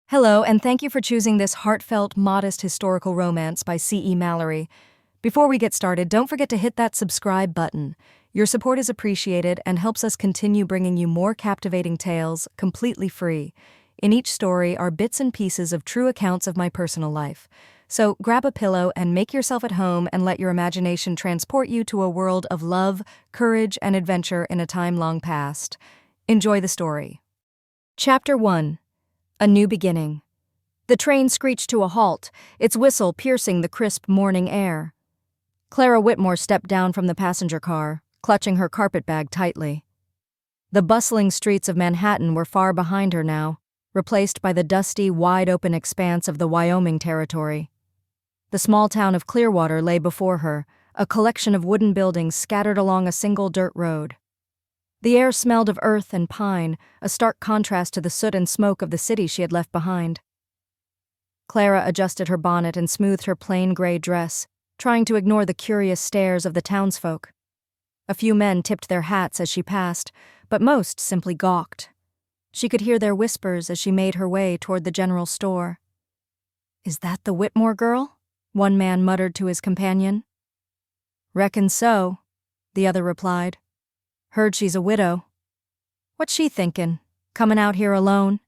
Hello, and thank you for choosing this heartfelt, modest historical romance by C.E.Mallery. Before we get started, don't forget to hit that subscribe button. Your support is appreciated and helps us continue bringing you more captivating tales, completely free. In each story are bits and pieces of true accounts of my personal life. So grab a pillow and make yourself at home and let your imagination transport you to a world of love, courage, and adventure in a time long past. Enjoy the story. Chapter 1. A New Beginning. The train screeched to a halt, its whistle piercing the crisp morning air. Clara Whitmore stepped down from the passenger car, clutching her carpetbag tightly. The bustling streets of Manhattan were far behind her now, replaced by the dusty, wide-open expanse of the Wyoming Territory. The small town of Clearwater lay before her, a collection of wooden buildings scattered along a single dirt road. The air smelled of earth and pine, a stark contrast to the soot and smoke of the city she had left behind. Clara adjusted her bonnet and smoothed her plain gray dress, trying to ignore the curious stares of the townsfolk. A few men tipped their hats as she passed, but most simply gawked. She could hear their whispers as she made her way toward the general store. "Is that the Whitmore girl?" one man muttered to his companion. "Reckon so," the other replied. "Heard she's a widow." "What's she thinkin'? Comin' out here alone?"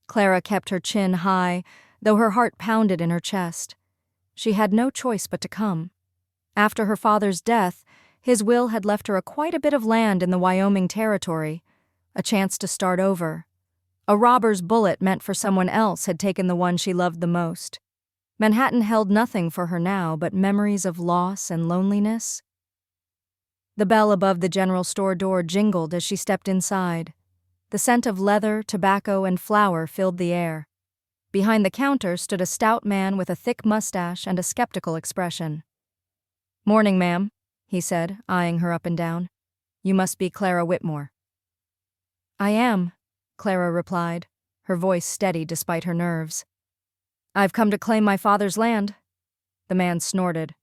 Clara kept her chin high, though her heart pounded in her chest. She had no choice but to come. After her father's death, his will had left her quite a bit of land in the Wyoming Territory, a chance to start over. A robber's bullet meant for someone else had taken the one she loved the most. Manhattan held nothing for her now but memories of loss and loneliness. The bell above the general store door jingled as she stepped inside. The scent of leather, tobacco, and flour filled the air. Behind the counter stood a stout man with a thick mustache and a skeptical expression. "Morning, ma'am," he said, eyeing her up and down. "You must be Clara Whitmore." "I am," Clara replied, her voice steady despite her nerves. "I've come to claim my father's land." The man snorted.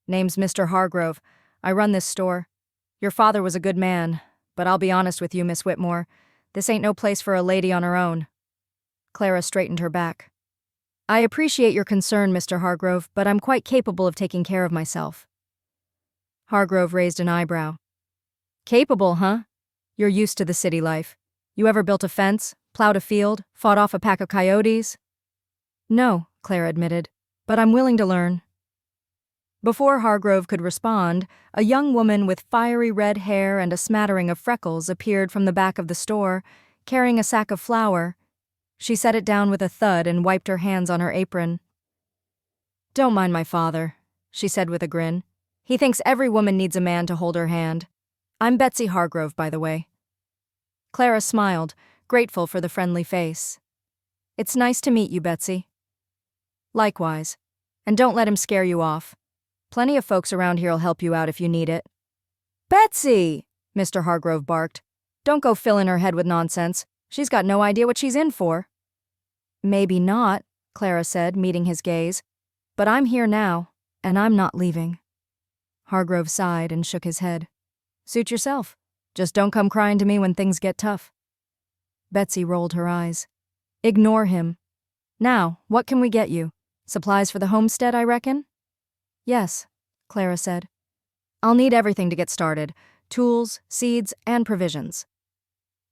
"Name's Mr. Hargrove. I run this store. Your father was a good man, but I'll be honest with you, Miss Whitmore. This ain't no place for a lady on her own." Clara straightened her back. "I appreciate your concern, Mr. Hargrove, but I'm quite capable of taking care of myself." Hargrove raised an eyebrow. "Capable, huh? You're used to the city life. You ever built a fence, plowed a field, fought off a pack of coyotes?" "No," Clara admitted, "but I'm willing to learn." Before Hargrove could respond, a young woman with fiery red hair and a smattering of freckles appeared from the back of the store, carrying a sack of flour. She set it down with a thud and wiped her hands on her apron. "Don't mind my father," she said with a grin. "He thinks every woman needs a man to hold her hand. I'm Betsy Hargrove, by the way." Clara smiled, grateful for the friendly face. "It's nice to meet you, Betsy." "Likewise. And don't let him scare you off. Plenty of folks around here'll help you out if you need it." "Betsy!" Mr. Hargrove barked. "Don't go filling her head with nonsense. She's got no idea what she's in for." "Maybe not," Clara said, meeting his gaze. "But I'm here now, and I'm not leaving." Hargrove sighed and shook his head. "Suit yourself. Just don't come crying to me when things get tough." Betsy rolled her eyes. "Ignore him. Now, what can we get you? Supplies for the homestead, I reckon?" "Yes," Clara said. "I'll need everything to get started. Tools, seeds, and provisions."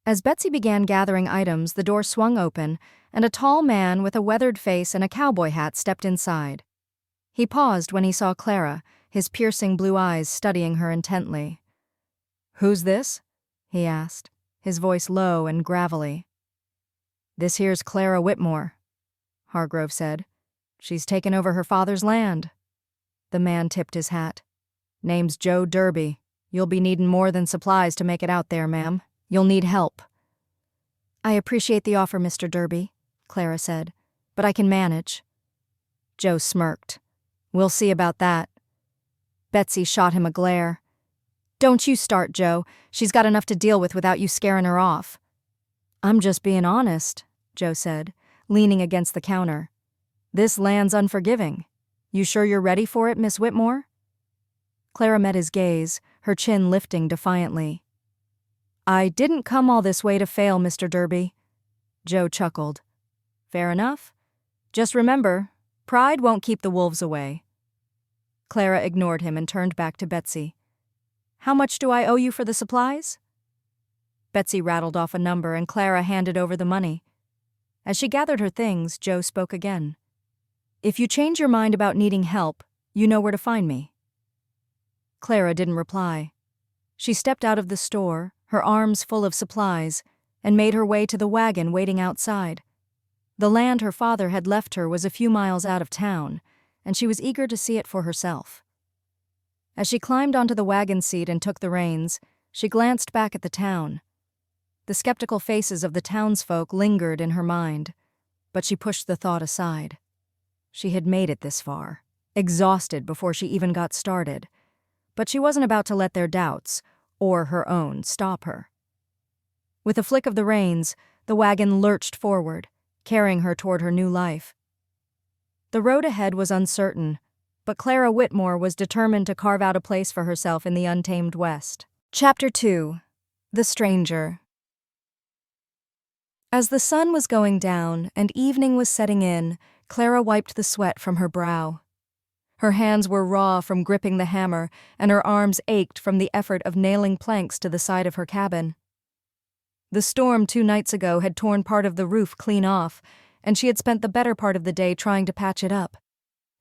As Betsy began gathering items, the door swung open, and a tall man with a weathered face and a cowboy hat stepped inside. He paused when he saw Clara, his piercing blue eyes studying her intently. "Who's this?" he asked, his voice low and gravelly. "This here's Clara Whitmore," Hargrove said. "She's taken over her father's land." The man tipped his hat. "Name's Joe Derby. You'll be needin' more than supplies to make it out there, ma'am. You'll need help." "I appreciate the offer, Mr. Derby," Clara said, "but I can manage." Joe smirked. "We'll see about that." Betsy shot him a glare. "Don't you start, Joe. She's got enough to deal with without you scaring her off." "I'm just being honest," Joe said, leaning against the counter. "This land's unforgiving. You sure you're ready for it, Miss Whitmore?" Clara met his gaze, her chin lifting defiantly. "I didn't come all this way to fail, Mr. Derby." Joe chuckled. Fair enough. Just remember, pride won't keep the wolves away. Clara ignored him and turned back to Betsy. How much do I owe you for the supplies? Betsy rattled off a number and Clara handed over the money. As she gathered her things, Joe spoke again. If you change your mind about needing help, you know where to find me. Clara didn't reply. She stepped out of the store, her arms full of supplies, and made her way to the wagon waiting outside. The land her father had left her was a few miles out of town, and she was eager to see it for herself. As she climbed onto the wagon seat and took the reins, she glanced back at the town. The skeptical faces of the townsfolk lingered in her mind, but she pushed the thought aside. She had made it this far, exhausted before she even got started, but she wasn't about to let their doubts, or her own, stop her. With a flick of the reins, the wagon lurched forward, carrying her toward her new life. The road ahead was uncertain, but Clara Whitmore was determined to carve out a place for herself in the untamed West. Chapter 2. The Stranger. As the sun was going down and evening was setting in, Clara wiped the sweat from her brow. Her hands were raw from gripping the hammer, and her arms ached from the effort of nailing planks to the side of her cabin. The storm 2 nights ago had torn part of the roof clean off, and she had spent the better part of the day trying to patch it up.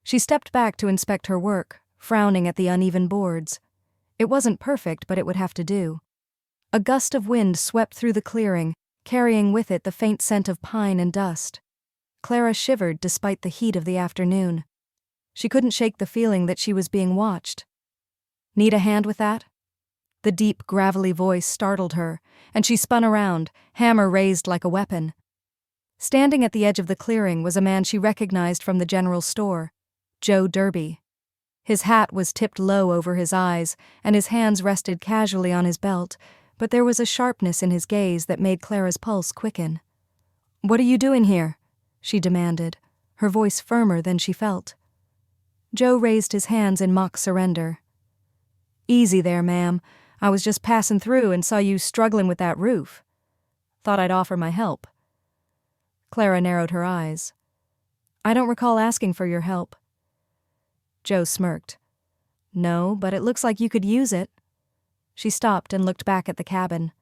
She stepped back to inspect her work, frowning at the uneven boards. It wasn't perfect, but it would have to do. A gust of wind swept through the clearing, carrying with it the faint scent of pine and dust. Clara shivered despite the heat of the afternoon. She couldn't shake the feeling that she was being watched. Need a hand with that? The deep, gravelly voice startled her, and she spun around, hammer raised like a weapon. Standing at the edge of the clearing was a man she recognized from the general store, Joe Derby. His hat was tipped low over his eyes, and his hands rested casually on his belt, but there was a sharpness in his gaze that made Clara's pulse quicken. "What are you doing here?" she demanded, her voice firmer than she felt. Joe raised his hands in mock surrender. "Easy there, ma'am. I was just passing through and saw you struggling with that roof. Thought I'd offer my help." Clara narrowed her eyes. "I don't recall asking for your help." Joe smirked. "No, but it looks like you could use it." She stopped and looked back at the cabin.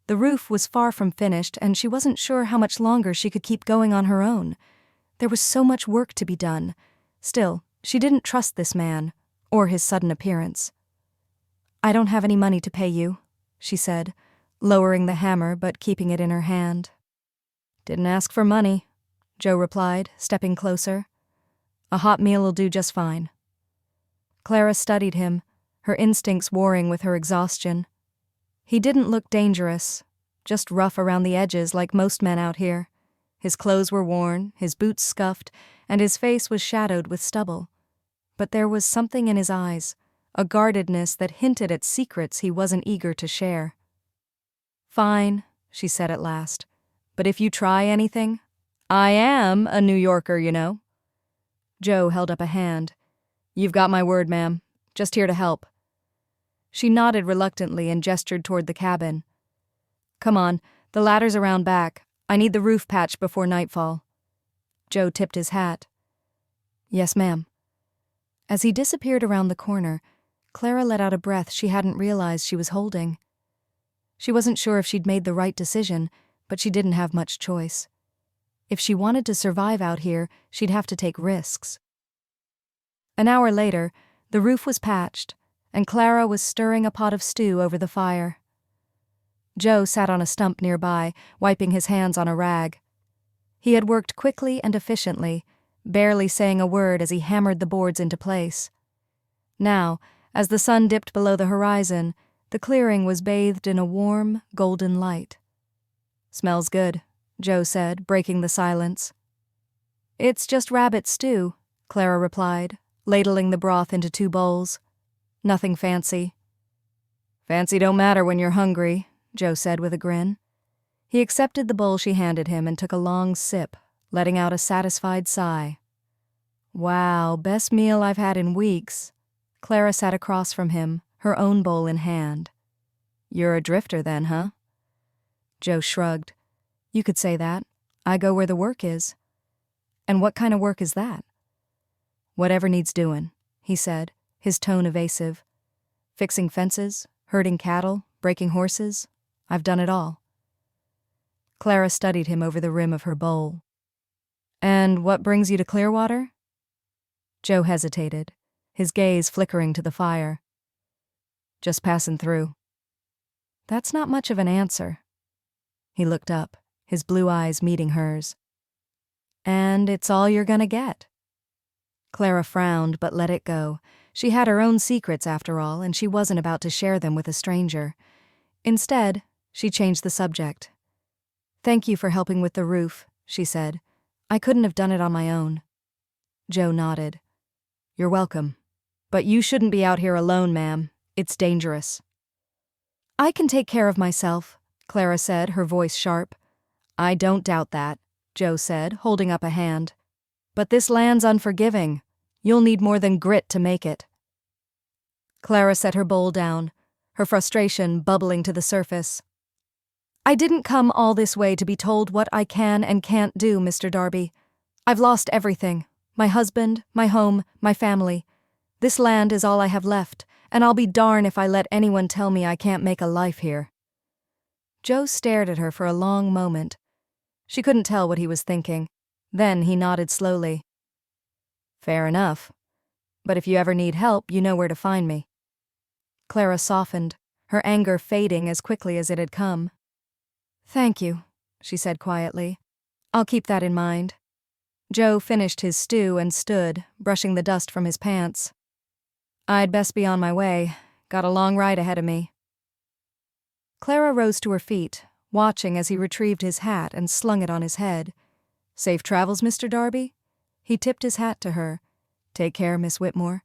The roof was far from finished, and she wasn't sure how much longer she could keep going on her own. There was so much work to be done. Still, she didn't trust this man, or his sudden appearance. "I don't have any money to pay you," she said, lowering the hammer but keeping it in her hand. "Didn't ask for money," Joe replied, stepping closer. "A hot meal'll do just fine." Clara studied him, her instincts warring with her exhaustion. He didn't look dangerous, just rough around the edges like most men out here. His clothes were worn, his boots scuffed, and his face was shadowed with stubble. But there was something in his eyes, a guardedness that hinted at secrets he wasn't eager to share. "Fine," she said at last, "but if you try anything, I am a New Yorker, you know." Joe held up a hand. "You've got my word, ma'am. Just here to help." She nodded reluctantly and gestured toward the cabin. "Come on, the ladder's around back. I need the roof patched before nightfall." Joe tipped his hat. "Yes, ma'am." As he disappeared around the corner, Clara let out a breath she hadn't realized she was holding. She wasn't sure if she'd made the right decision, but she didn't have much choice. If she wanted to survive out here, she'd have to take risks. An hour later, the roof was patched, and Clara was stirring a pot of stew over the fire. Joe sat on a stump nearby, wiping his hands on a rag. He had worked quickly and efficiently, barely saying a word as he hammered the boards into place. Now, as the sun dipped below the horizon, the clearing was bathed in a warm, golden light. "Smells good," Joe said, breaking the silence. "It's just rabbit stew," Clara replied, ladling the broth into 2 bowls. "Nothing fancy." "Fancy don't matter when you're hungry," Joe said with a grin. He accepted the bowl she handed him and took a long sip, letting out a satisfied sigh. "Wow, best meal I've had in weeks." Clara sat across from him, her own bowl in hand. "You're a drifter then, huh?" Joe shrugged. "You could say that. I go where the work is." And what kind of work is that? Whatever needs doing, he said, his tone evasive. Fixing fences, herding cattle, breaking horses. I've done it all. Clara studied him over the rim of her bowl. And what brings you to Clearwater? Joe hesitated, his gaze flickering to the fire. Just passing through. That's not much of an answer. He looked up, his blue eyes meeting hers. And it's all you're gonna get. Clara frowned but let it go. She had her own secrets after all, and she wasn't about to share them with a stranger. Instead, she changed the subject. Thank you for helping with the roof, she said. I couldn't have done it on my own. Joe nodded. You're welcome. But you shouldn't be out here alone, ma'am. It's dangerous. I can take care of myself, Clara said, her voice sharp. I don't doubt that, Joe said, holding up a hand. But this land's unforgiving. You'll need more than grit to make it. Clara set her bowl down, her frustration bubbling to the surface. I didn't come all this way to be told what I can and can't do, Mr. Darby. I've lost everything. My husband, my home, my family. This land is all I have left, and I'll be darned if I let anyone tell me I can't make a life here. Joe stared at her for a long moment. She couldn't tell what he was thinking. Then he nodded slowly. Fair enough. But if you ever need help, you know where to find me. Clara softened, her anger fading as quickly as it had come. Thank you, she said quietly. I'll keep that in mind. Joe finished his stew and stood, brushing the dust from his pants. I'd best be on my way. Got a long ride ahead of me. Clara rose to her feet, watching as he retrieved his hat and slung it on his head. Safe travels, Mr. Darby? He tipped his hat to her. Take care, Miss Whitmore.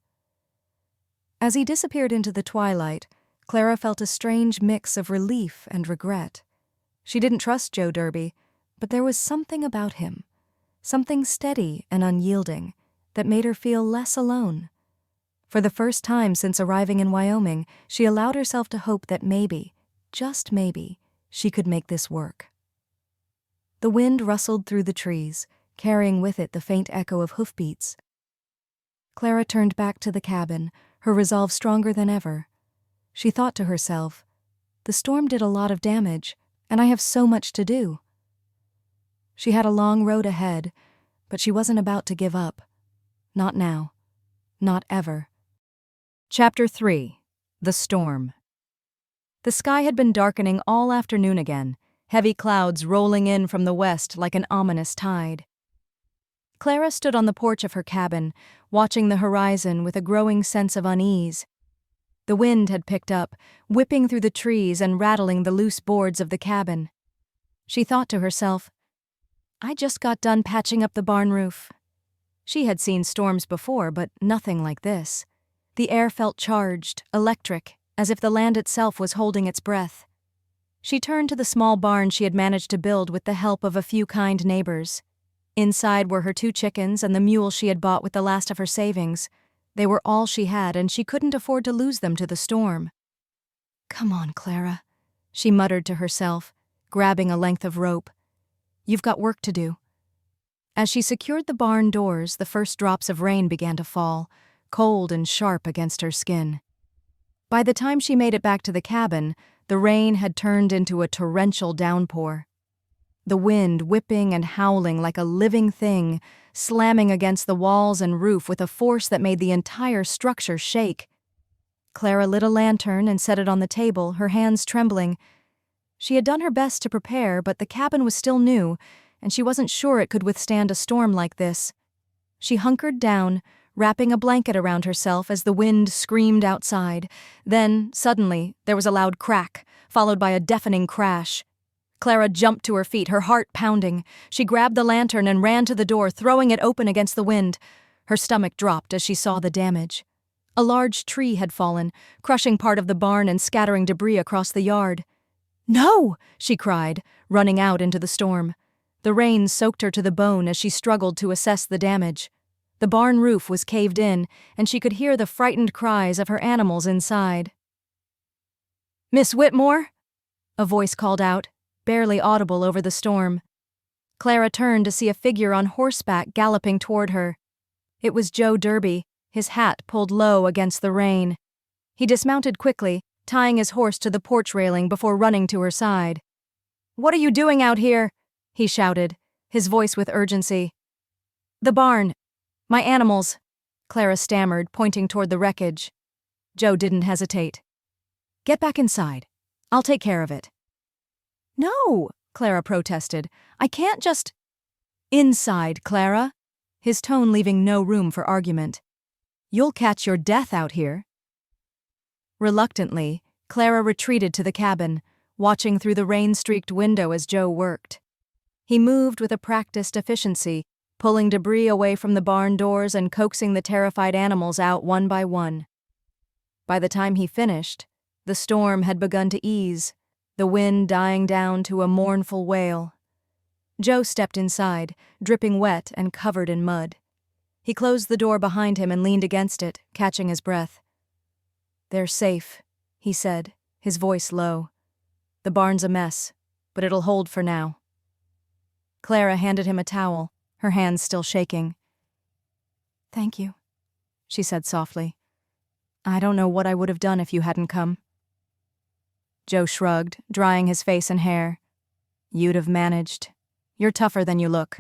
As he disappeared into the twilight, Clara felt a strange mix of relief and regret. She didn't trust Joe Derby, but there was something about him, something steady and unyielding, that made her feel less alone. For the first time since arriving in Wyoming, she allowed herself to hope that maybe, just maybe, she could make this work. The wind rustled through the trees, carrying with it the faint echo of hoofbeats. Clara turned back to the cabin, her resolve stronger than ever. She thought to herself, the storm did a lot of damage, and I have so much to do. She had a long road ahead, but she wasn't about to give up. Not now. Not ever. Chapter 3. The Storm. The sky had been darkening all afternoon again, heavy clouds rolling in from the west like an ominous tide. Clara stood on the porch of her cabin, watching the horizon with a growing sense of unease. The wind had picked up, whipping through the trees and rattling the loose boards of the cabin. She thought to herself, I just got done patching up the barn roof. She had seen storms before, but nothing like this. The air felt charged, electric, as if the land itself was holding its breath. She turned to the small barn she had managed to build with the help of a few kind neighbors. Inside were her 2 chickens and the mule she had bought with the last of her savings. They were all she had, and she couldn't afford to lose them to the storm. Come on, Clara, she muttered to herself, grabbing a length of rope. You've got work to do. As she secured the barn doors, the first drops of rain began to fall, cold and sharp against her skin. By the time she made it back to the cabin, the rain had turned into a torrential downpour. The wind whipping and howling like a living thing, slamming against the walls and roof with a force that made the entire structure shake. Clara lit a lantern and set it on the table, her hands trembling. She had done her best to prepare, but the cabin was still new, and she wasn't sure it could withstand a storm like this. She hunkered down, wrapping a blanket around herself as the wind screamed outside. Then, suddenly, there was a loud crack, followed by a deafening crash. Clara jumped to her feet, her heart pounding. She grabbed the lantern and ran to the door, throwing it open against the wind. Her stomach dropped as she saw the damage. A large tree had fallen, crushing part of the barn and scattering debris across the yard. "No!" she cried, running out into the storm. The rain soaked her to the bone as she struggled to assess the damage. The barn roof was caved in, and she could hear the frightened cries of her animals inside. "Miss Whitmore?" a voice called out, barely audible over the storm. Clara turned to see a figure on horseback galloping toward her. It was Joe Derby, his hat pulled low against the rain. He dismounted quickly, tying his horse to the porch railing before running to her side. "What are you doing out here?" he shouted, his voice with urgency. "The barn. My animals," Clara stammered, pointing toward the wreckage. Joe didn't hesitate. "Get back inside. I'll take care of it." "No," Clara protested. "I can't just—" "Inside, Clara," his tone leaving no room for argument. "You'll catch your death out here." Reluctantly, Clara retreated to the cabin, watching through the rain-streaked window as Joe worked. He moved with a practiced efficiency, pulling debris away from the barn doors and coaxing the terrified animals out one by one. By the time he finished, the storm had begun to ease, the wind dying down to a mournful wail. Joe stepped inside, dripping wet and covered in mud. He closed the door behind him and leaned against it, catching his breath. "They're safe," he said, his voice low. "The barn's a mess, but it'll hold for now." Clara handed him a towel, her hands still shaking. "Thank you," she said softly. "I don't know what I would have done if you hadn't come." Joe shrugged, drying his face and hair. "You'd have managed. You're tougher than you look."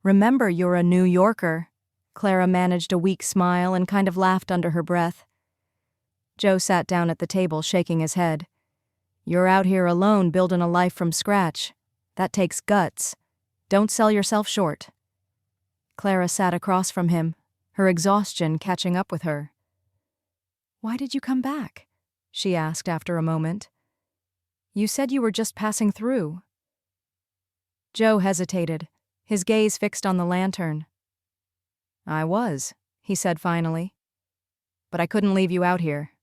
"Remember, you're a New Yorker." Clara managed a weak smile and kind of laughed under her breath. Joe sat down at the table, shaking his head. "You're out here alone building a life from scratch. That takes guts. Don't sell yourself short." Clara sat across from him, her exhaustion catching up with her. "Why did you come back?" she asked after a moment. "You said you were just passing through." Joe hesitated, his gaze fixed on the lantern. "I was," he said finally. "But I couldn't leave you out here.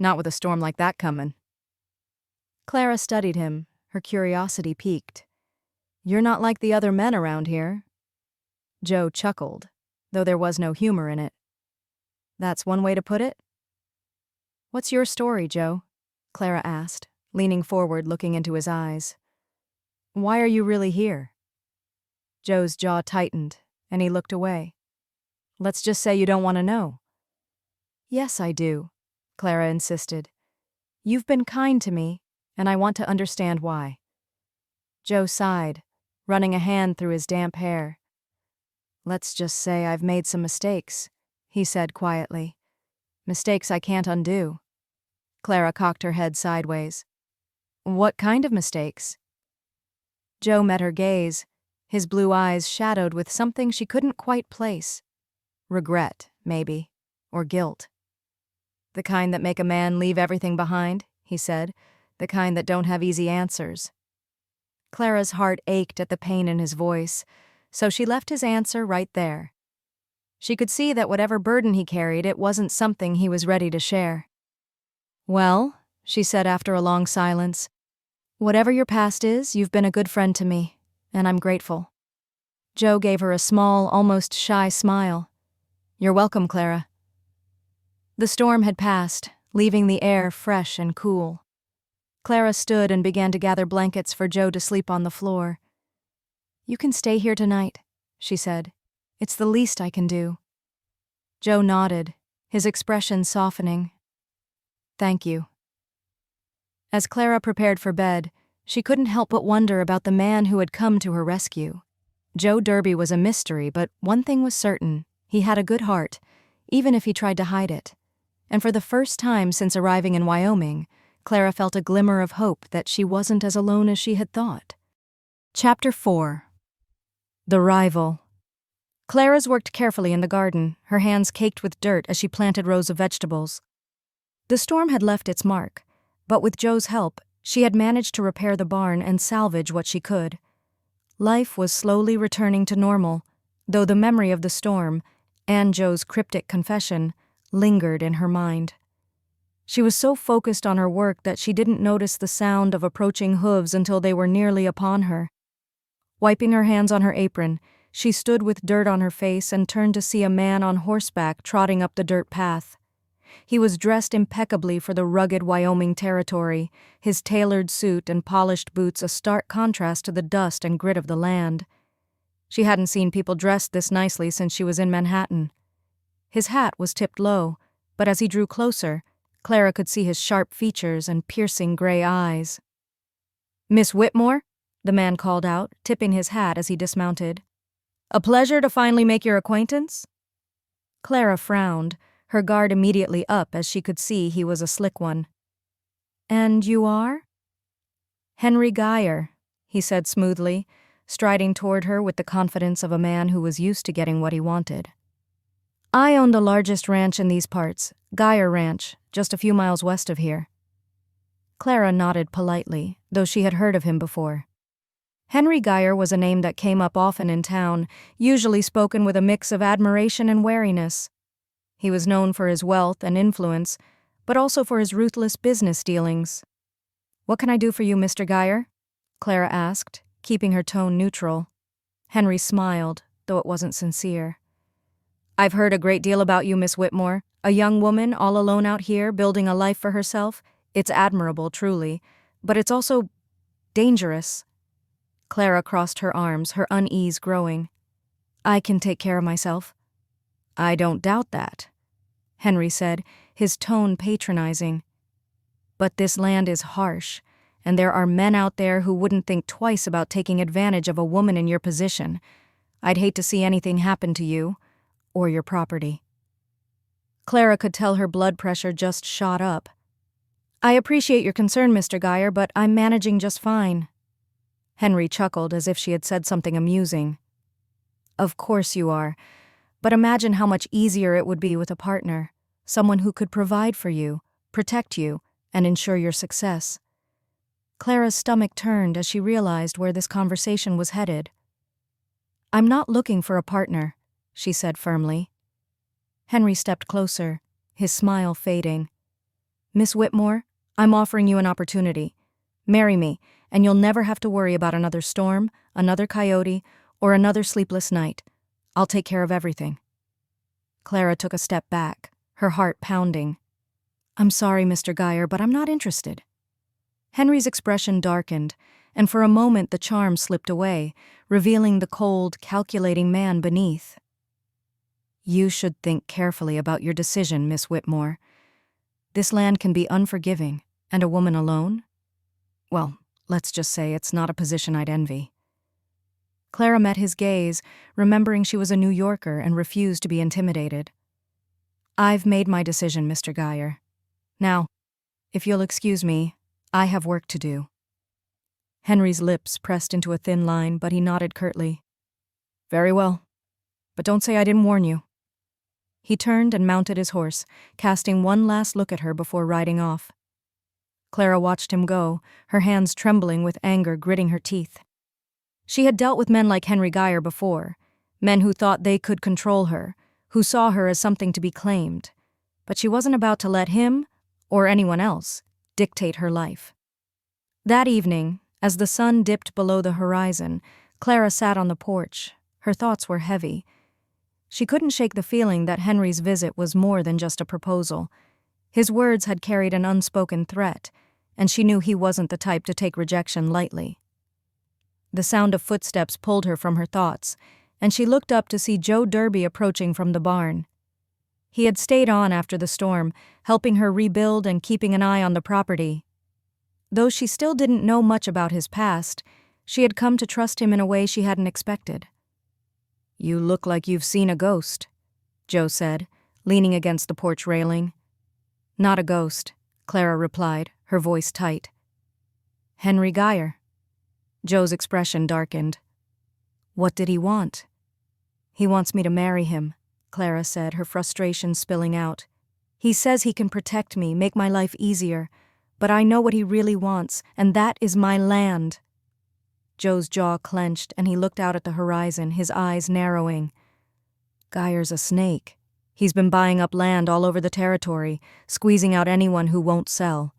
Not with a storm like that coming." Clara studied him, her curiosity piqued. "You're not like the other men around here." Joe chuckled, though there was no humor in it. "That's one way to put it?" "What's your story, Joe?" Clara asked, leaning forward, looking into his eyes. "Why are you really here?" Joe's jaw tightened, and he looked away. "Let's just say you don't want to know." "Yes, I do," Clara insisted. "You've been kind to me, and I want to understand why." Joe sighed, running a hand through his damp hair. "Let's just say I've made some mistakes," he said quietly. "Mistakes I can't undo." Clara cocked her head sideways. "What kind of mistakes?" Joe met her gaze, his blue eyes shadowed with something she couldn't quite place. Regret, maybe, or guilt. "The kind that make a man leave everything behind," he said, "the kind that don't have easy answers." Clara's heart ached at the pain in his voice, so she left his answer right there. She could see that whatever burden he carried, it wasn't something he was ready to share. "Well," she said after a long silence, "whatever your past is, you've been a good friend to me, and I'm grateful." Joe gave her a small, almost shy smile. "You're welcome, Clara." The storm had passed, leaving the air fresh and cool. Clara stood and began to gather blankets for Joe to sleep on the floor. "You can stay here tonight," she said. "It's the least I can do." Joe nodded, his expression softening. "Thank you." As Clara prepared for bed, she couldn't help but wonder about the man who had come to her rescue. Joe Derby was a mystery, but one thing was certain: he had a good heart, even if he tried to hide it. And for the first time since arriving in Wyoming, Clara felt a glimmer of hope that she wasn't as alone as she had thought. Chapter 4. The Rival. Clara's worked carefully in the garden, her hands caked with dirt as she planted rows of vegetables. The storm had left its mark, but with Joe's help, she had managed to repair the barn and salvage what she could. Life was slowly returning to normal, though the memory of the storm, and Joe's cryptic confession, lingered in her mind. She was so focused on her work that she didn't notice the sound of approaching hooves until they were nearly upon her. Wiping her hands on her apron, she stood with dirt on her face and turned to see a man on horseback trotting up the dirt path. He was dressed impeccably for the rugged Wyoming Territory, his tailored suit and polished boots a stark contrast to the dust and grit of the land. She hadn't seen people dressed this nicely since she was in Manhattan. His hat was tipped low, but as he drew closer, Clara could see his sharp features and piercing gray eyes. "Miss Whitmore?" the man called out, tipping his hat as he dismounted. "A pleasure to finally make your acquaintance?" Clara frowned, her guard immediately up as she could see he was a slick one. "And you are?" "Henry Geyer," he said smoothly, striding toward her with the confidence of a man who was used to getting what he wanted. "I own the largest ranch in these parts, Geyer Ranch, just a few miles west of here." Clara nodded politely, though she had heard of him before. Henry Geyer was a name that came up often in town, usually spoken with a mix of admiration and wariness. He was known for his wealth and influence, but also for his ruthless business dealings. "What can I do for you, Mr. Geyer?" Clara asked, keeping her tone neutral. Henry smiled, though it wasn't sincere. "I've heard a great deal about you, Miss Whitmore. A young woman all alone out here, building a life for herself. It's admirable, truly, but it's also dangerous." Clara crossed her arms, her unease growing. "I can take care of myself." "I don't doubt that," Henry said, his tone patronizing. "But this land is harsh, and there are men out there who wouldn't think twice about taking advantage of a woman in your position. I'd hate to see anything happen to you, or your property." Clara could tell her blood pressure just shot up. "I appreciate your concern, Mr. Geyer, but I'm managing just fine." Henry chuckled as if she had said something amusing. "Of course you are, but imagine how much easier it would be with a partner, someone who could provide for you, protect you, and ensure your success." Clara's stomach turned as she realized where this conversation was headed. "I'm not looking for a partner," she said firmly. Henry stepped closer, his smile fading. "Miss Whitmore, I'm offering you an opportunity. Marry me, and you'll never have to worry about another storm, another coyote, or another sleepless night. I'll take care of everything." Clara took a step back, her heart pounding. "I'm sorry, Mr. Geyer, but I'm not interested." Henry's expression darkened, and for a moment the charm slipped away, revealing the cold, calculating man beneath. "You should think carefully about your decision, Miss Whitmore. This land can be unforgiving, and a woman alone? Well, let's just say it's not a position I'd envy." Clara met his gaze, remembering she was a New Yorker and refused to be intimidated. "I've made my decision, Mr. Geyer. Now, if you'll excuse me, I have work to do." Henry's lips pressed into a thin line, but he nodded curtly. "Very well, but don't say I didn't warn you." He turned and mounted his horse, casting one last look at her before riding off. Clara watched him go, her hands trembling with anger gritting her teeth. She had dealt with men like Henry Geyer before, men who thought they could control her, who saw her as something to be claimed, but she wasn't about to let him, or anyone else, dictate her life. That evening, as the sun dipped below the horizon, Clara sat on the porch. Her thoughts were heavy. She couldn't shake the feeling that Henry's visit was more than just a proposal. His words had carried an unspoken threat, and she knew he wasn't the type to take rejection lightly. The sound of footsteps pulled her from her thoughts, and she looked up to see Joe Derby approaching from the barn. He had stayed on after the storm, helping her rebuild and keeping an eye on the property. Though she still didn't know much about his past, she had come to trust him in a way she hadn't expected. "You look like you've seen a ghost," Joe said, leaning against the porch railing. "Not a ghost," Clara replied, her voice tight. "Henry Geyer." Joe's expression darkened. "What did he want?" "He wants me to marry him," Clara said, her frustration spilling out. "He says he can protect me, make my life easier, but I know what he really wants, and that is my land." Joe's jaw clenched, and he looked out at the horizon, his eyes narrowing. "Geyer's a snake. He's been buying up land all over the territory, squeezing out anyone who won't sell.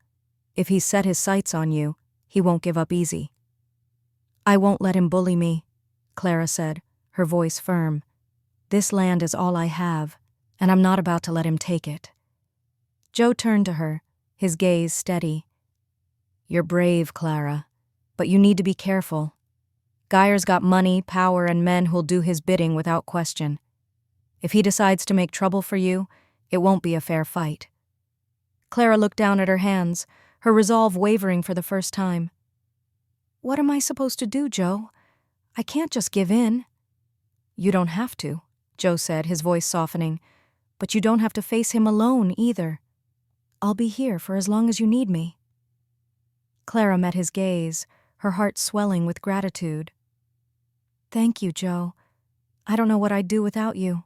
If he's set his sights on you, he won't give up easy." "I won't let him bully me," Clara said, her voice firm. "This land is all I have, and I'm not about to let him take it." Joe turned to her, his gaze steady. "You're brave, Clara, but you need to be careful. Geyer's got money, power, and men who'll do his bidding without question. If he decides to make trouble for you, it won't be a fair fight." Clara looked down at her hands, her resolve wavering for the first time. "What am I supposed to do, Joe? I can't just give in." "You don't have to," Joe said, his voice softening. "But you don't have to face him alone, either. I'll be here for as long as you need me." Clara met his gaze, her heart swelling with gratitude. "Thank you, Joe. I don't know what I'd do without you."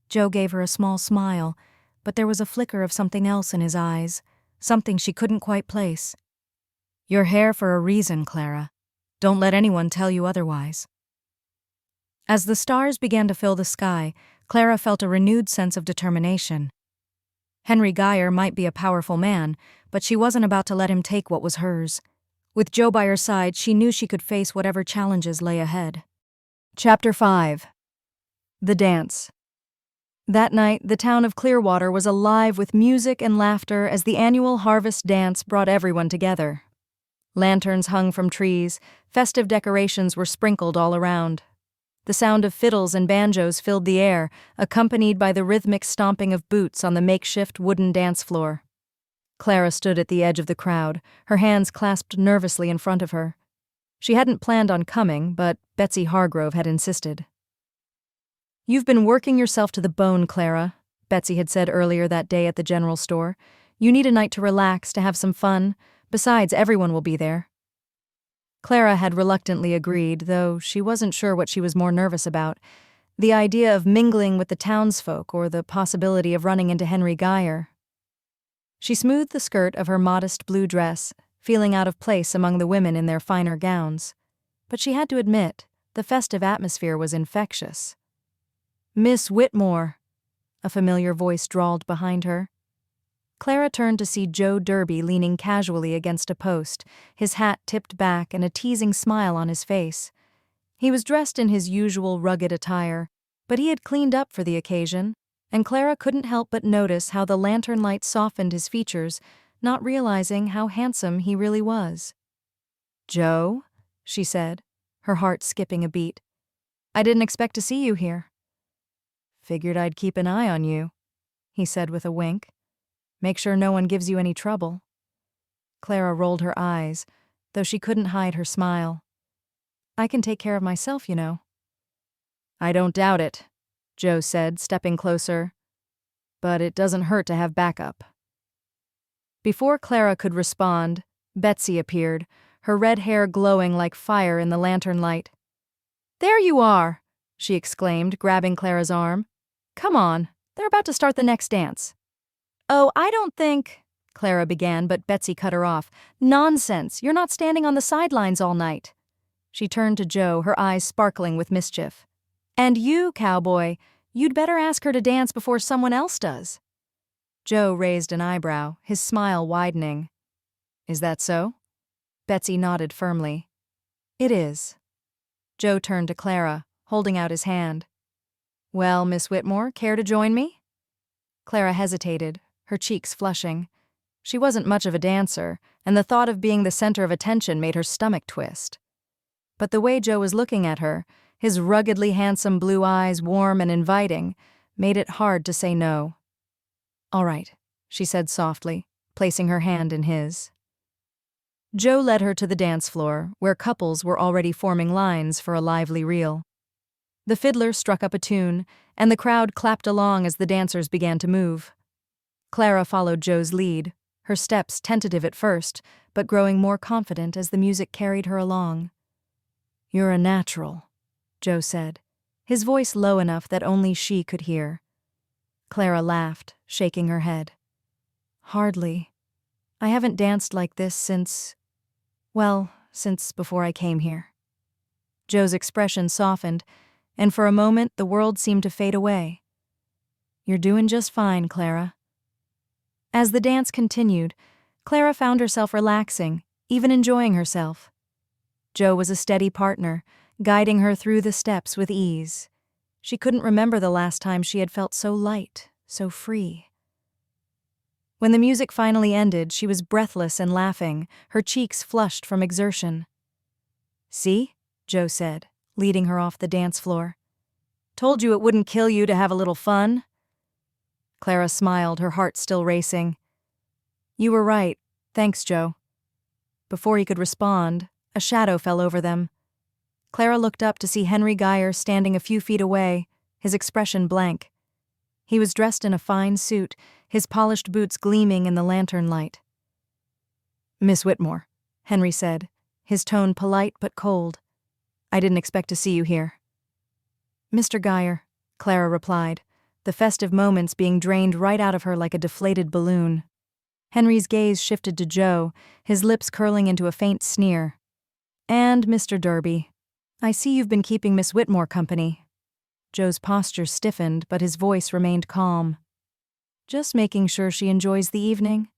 Joe gave her a small smile, but there was a flicker of something else in his eyes, something she couldn't quite place. "You're here for a reason, Clara. Don't let anyone tell you otherwise." As the stars began to fill the sky, Clara felt a renewed sense of determination. Henry Geyer might be a powerful man, but she wasn't about to let him take what was hers. With Joe by her side, she knew she could face whatever challenges lay ahead. Chapter 5. The Dance. That night, the town of Clearwater was alive with music and laughter as the annual harvest dance brought everyone together. Lanterns hung from trees, festive decorations were sprinkled all around. The sound of fiddles and banjos filled the air, accompanied by the rhythmic stomping of boots on the makeshift wooden dance floor. Clara stood at the edge of the crowd, her hands clasped nervously in front of her. She hadn't planned on coming, but Betsy Hargrove had insisted. "You've been working yourself to the bone, Clara," Betsy had said earlier that day at the general store. "You need a night to relax, to have some fun. Besides, everyone will be there." Clara had reluctantly agreed, though she wasn't sure what she was more nervous about, the idea of mingling with the townsfolk or the possibility of running into Henry Geyer. She smoothed the skirt of her modest blue dress, feeling out of place among the women in their finer gowns. But she had to admit, the festive atmosphere was infectious. "Miss Whitmore," a familiar voice drawled behind her. Clara turned to see Joe Derby leaning casually against a post, his hat tipped back and a teasing smile on his face. He was dressed in his usual rugged attire, but he had cleaned up for the occasion, and Clara couldn't help but notice how the lantern light softened his features, not realizing how handsome he really was. "Joe," she said, her heart skipping a beat. "I didn't expect to see you here." "Figured I'd keep an eye on you," he said with a wink. "Make sure no one gives you any trouble." Clara rolled her eyes, though she couldn't hide her smile. "I can take care of myself, you know." "I don't doubt it," Joe said, stepping closer. "But it doesn't hurt to have backup." Before Clara could respond, Betsy appeared, her red hair glowing like fire in the lantern light. "There you are!" she exclaimed, grabbing Clara's arm. "Come on, they're about to start the next dance." "Oh, I don't think—" Clara began, but Betsy cut her off. "Nonsense, you're not standing on the sidelines all night." She turned to Joe, her eyes sparkling with mischief. "And you, cowboy, you'd better ask her to dance before someone else does." Joe raised an eyebrow, his smile widening. "Is that so?" Betsy nodded firmly. "It is." Joe turned to Clara, holding out his hand. "Well, Miss Whitmore, care to join me?" Clara hesitated, her cheeks flushing. She wasn't much of a dancer, and the thought of being the center of attention made her stomach twist. But the way Joe was looking at her, his ruggedly handsome blue eyes warm and inviting, made it hard to say no. "All right," she said softly, placing her hand in his. Joe led her to the dance floor, where couples were already forming lines for a lively reel. The fiddler struck up a tune, and the crowd clapped along as the dancers began to move. Clara followed Joe's lead, her steps tentative at first, but growing more confident as the music carried her along. "You're a natural," Joe said, his voice low enough that only she could hear. Clara laughed, shaking her head. "Hardly. I haven't danced like this since before I came here." Joe's expression softened, and for a moment the world seemed to fade away. "You're doing just fine, Clara." As the dance continued, Clara found herself relaxing, even enjoying herself. Joe was a steady partner, guiding her through the steps with ease. She couldn't remember the last time she had felt so light, so free. When the music finally ended, she was breathless and laughing, her cheeks flushed from exertion. "See?" Joe said, leading her off the dance floor. "Told you it wouldn't kill you to have a little fun." Clara smiled, her heart still racing. "You were right. Thanks, Joe." Before he could respond, a shadow fell over them. Clara looked up to see Henry Geyer standing a few feet away, his expression blank. He was dressed in a fine suit, his polished boots gleaming in the lantern light. "Miss Whitmore," Henry said, his tone polite but cold. "I didn't expect to see you here." "Mr. Geyer," Clara replied, the festive moments being drained right out of her like a deflated balloon. Henry's gaze shifted to Joe, his lips curling into a faint sneer. "And Mr. Derby, I see you've been keeping Miss Whitmore company." Joe's posture stiffened, but his voice remained calm. "Just making sure she enjoys the evening."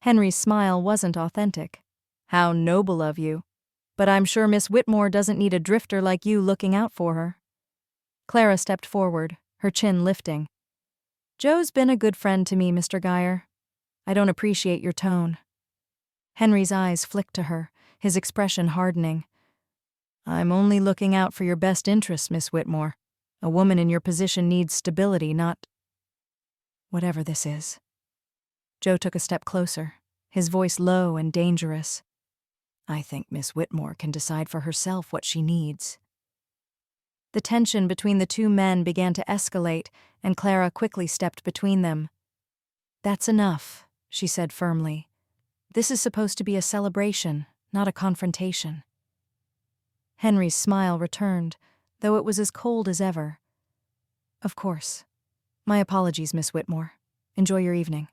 Henry's smile wasn't authentic. "How noble of you. But I'm sure Miss Whitmore doesn't need a drifter like you looking out for her." Clara stepped forward, her chin lifting. "Joe's been a good friend to me, Mr. Geyer. I don't appreciate your tone." Henry's eyes flicked to her, his expression hardening. "I'm only looking out for your best interests, Miss Whitmore. A woman in your position needs stability, not whatever this is." Joe took a step closer, his voice low and dangerous. "I think Miss Whitmore can decide for herself what she needs." The tension between the two men began to escalate, and Clara quickly stepped between them. "That's enough," she said firmly. "This is supposed to be a celebration, not a confrontation." Henry's smile returned, though it was as cold as ever. "Of course. My apologies, Miss Whitmore. Enjoy your evening."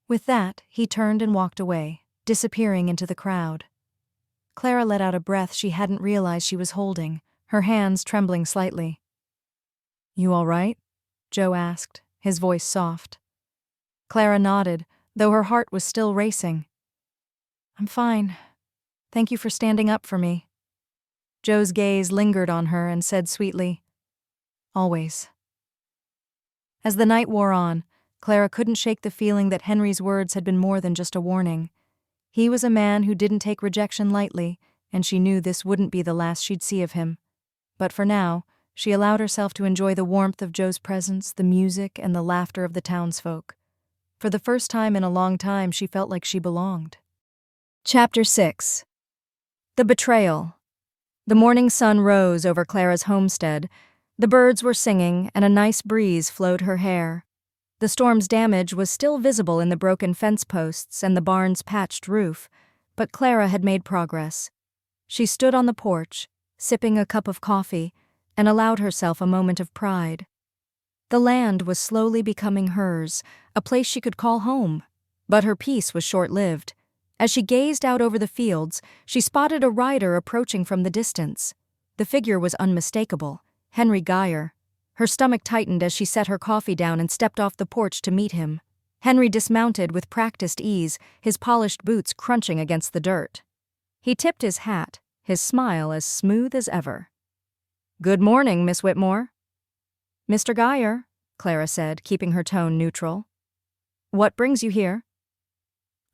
With that, he turned and walked away, disappearing into the crowd. Clara let out a breath she hadn't realized she was holding, her hands trembling slightly. "You all right?" Joe asked, his voice soft. Clara nodded, though her heart was still racing. "I'm fine. Thank you for standing up for me." Joe's gaze lingered on her and said sweetly, "Always." As the night wore on, Clara couldn't shake the feeling that Henry's words had been more than just a warning. He was a man who didn't take rejection lightly, and she knew this wouldn't be the last she'd see of him. But for now, she allowed herself to enjoy the warmth of Joe's presence, the music, and the laughter of the townsfolk. For the first time in a long time, she felt like she belonged. Chapter 6. The Betrayal. The morning sun rose over Clara's homestead. The birds were singing, and a nice breeze flowed her hair. The storm's damage was still visible in the broken fence posts and the barn's patched roof, but Clara had made progress. She stood on the porch, sipping a cup of coffee, and allowed herself a moment of pride. The land was slowly becoming hers, a place she could call home. But her peace was short-lived. As she gazed out over the fields, she spotted a rider approaching from the distance. The figure was unmistakable, Henry Geyer. Her stomach tightened as she set her coffee down and stepped off the porch to meet him. Henry dismounted with practiced ease, his polished boots crunching against the dirt. He tipped his hat, his smile as smooth as ever. "Good morning, Miss Whitmore." "Mr. Geyer," Clara said, keeping her tone neutral. "What brings you here?"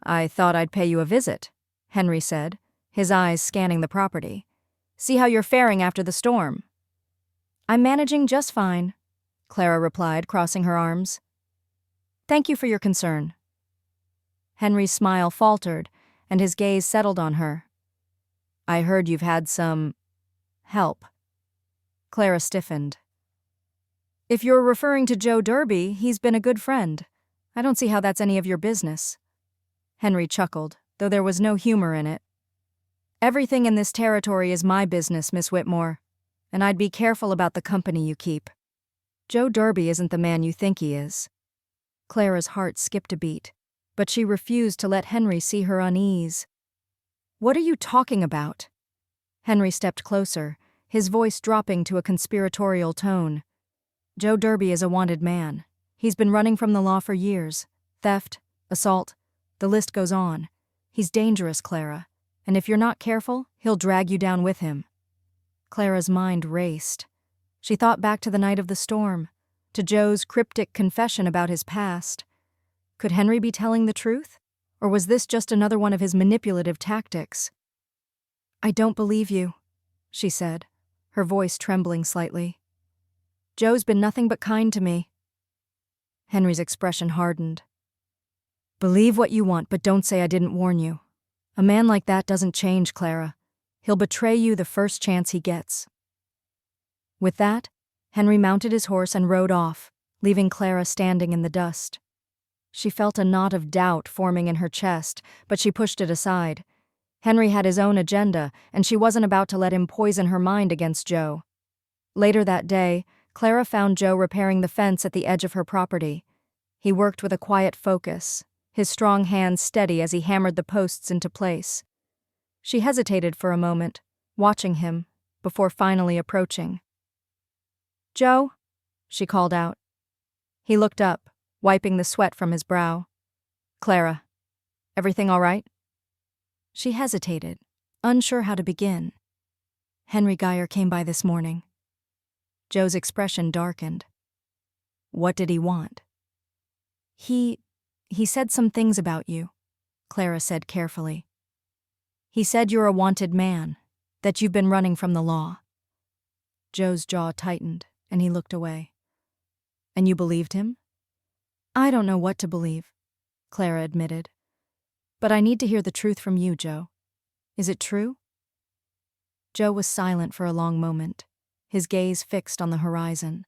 "I thought I'd pay you a visit," Henry said, his eyes scanning the property. "See how you're faring after the storm." "I'm managing just fine," Clara replied, crossing her arms. "Thank you for your concern." Henry's smile faltered, and his gaze settled on her. "I heard you've had some help." Clara stiffened. "If you're referring to Joe Derby, he's been a good friend. I don't see how that's any of your business." Henry chuckled, though there was no humor in it. "Everything in this territory is my business, Miss Whitmore, and I'd be careful about the company you keep. Joe Derby isn't the man you think he is." Clara's heart skipped a beat, but she refused to let Henry see her unease. "What are you talking about?" Henry stepped closer, his voice dropping to a conspiratorial tone. "Joe Derby is a wanted man. He's been running from the law for years. Theft, assault, the list goes on. He's dangerous, Clara, and if you're not careful, he'll drag you down with him." Clara's mind raced. She thought back to the night of the storm, to Joe's cryptic confession about his past. Could Henry be telling the truth? Or was this just another one of his manipulative tactics? "I don't believe you," she said, her voice trembling slightly. "Joe's been nothing but kind to me." Henry's expression hardened. "Believe what you want, but don't say I didn't warn you. A man like that doesn't change, Clara. He'll betray you the first chance he gets." With that, Henry mounted his horse and rode off, leaving Clara standing in the dust. She felt a knot of doubt forming in her chest, but she pushed it aside. Henry had his own agenda, and she wasn't about to let him poison her mind against Joe. Later that day, Clara found Joe repairing the fence at the edge of her property. He worked with a quiet focus, his strong hands steady as he hammered the posts into place. She hesitated for a moment, watching him, before finally approaching. "Joe?" she called out. He looked up, wiping the sweat from his brow. "Clara, everything all right?" She hesitated, unsure how to begin. "Henry Geyer came by this morning." Joe's expression darkened. "What did he want?" He said some things about you," Clara said carefully. "He said you're a wanted man, that you've been running from the law." Joe's jaw tightened, and he looked away. "And you believed him?" "I don't know what to believe," Clara admitted. "But I need to hear the truth from you, Joe. Is it true?" Joe was silent for a long moment, his gaze fixed on the horizon.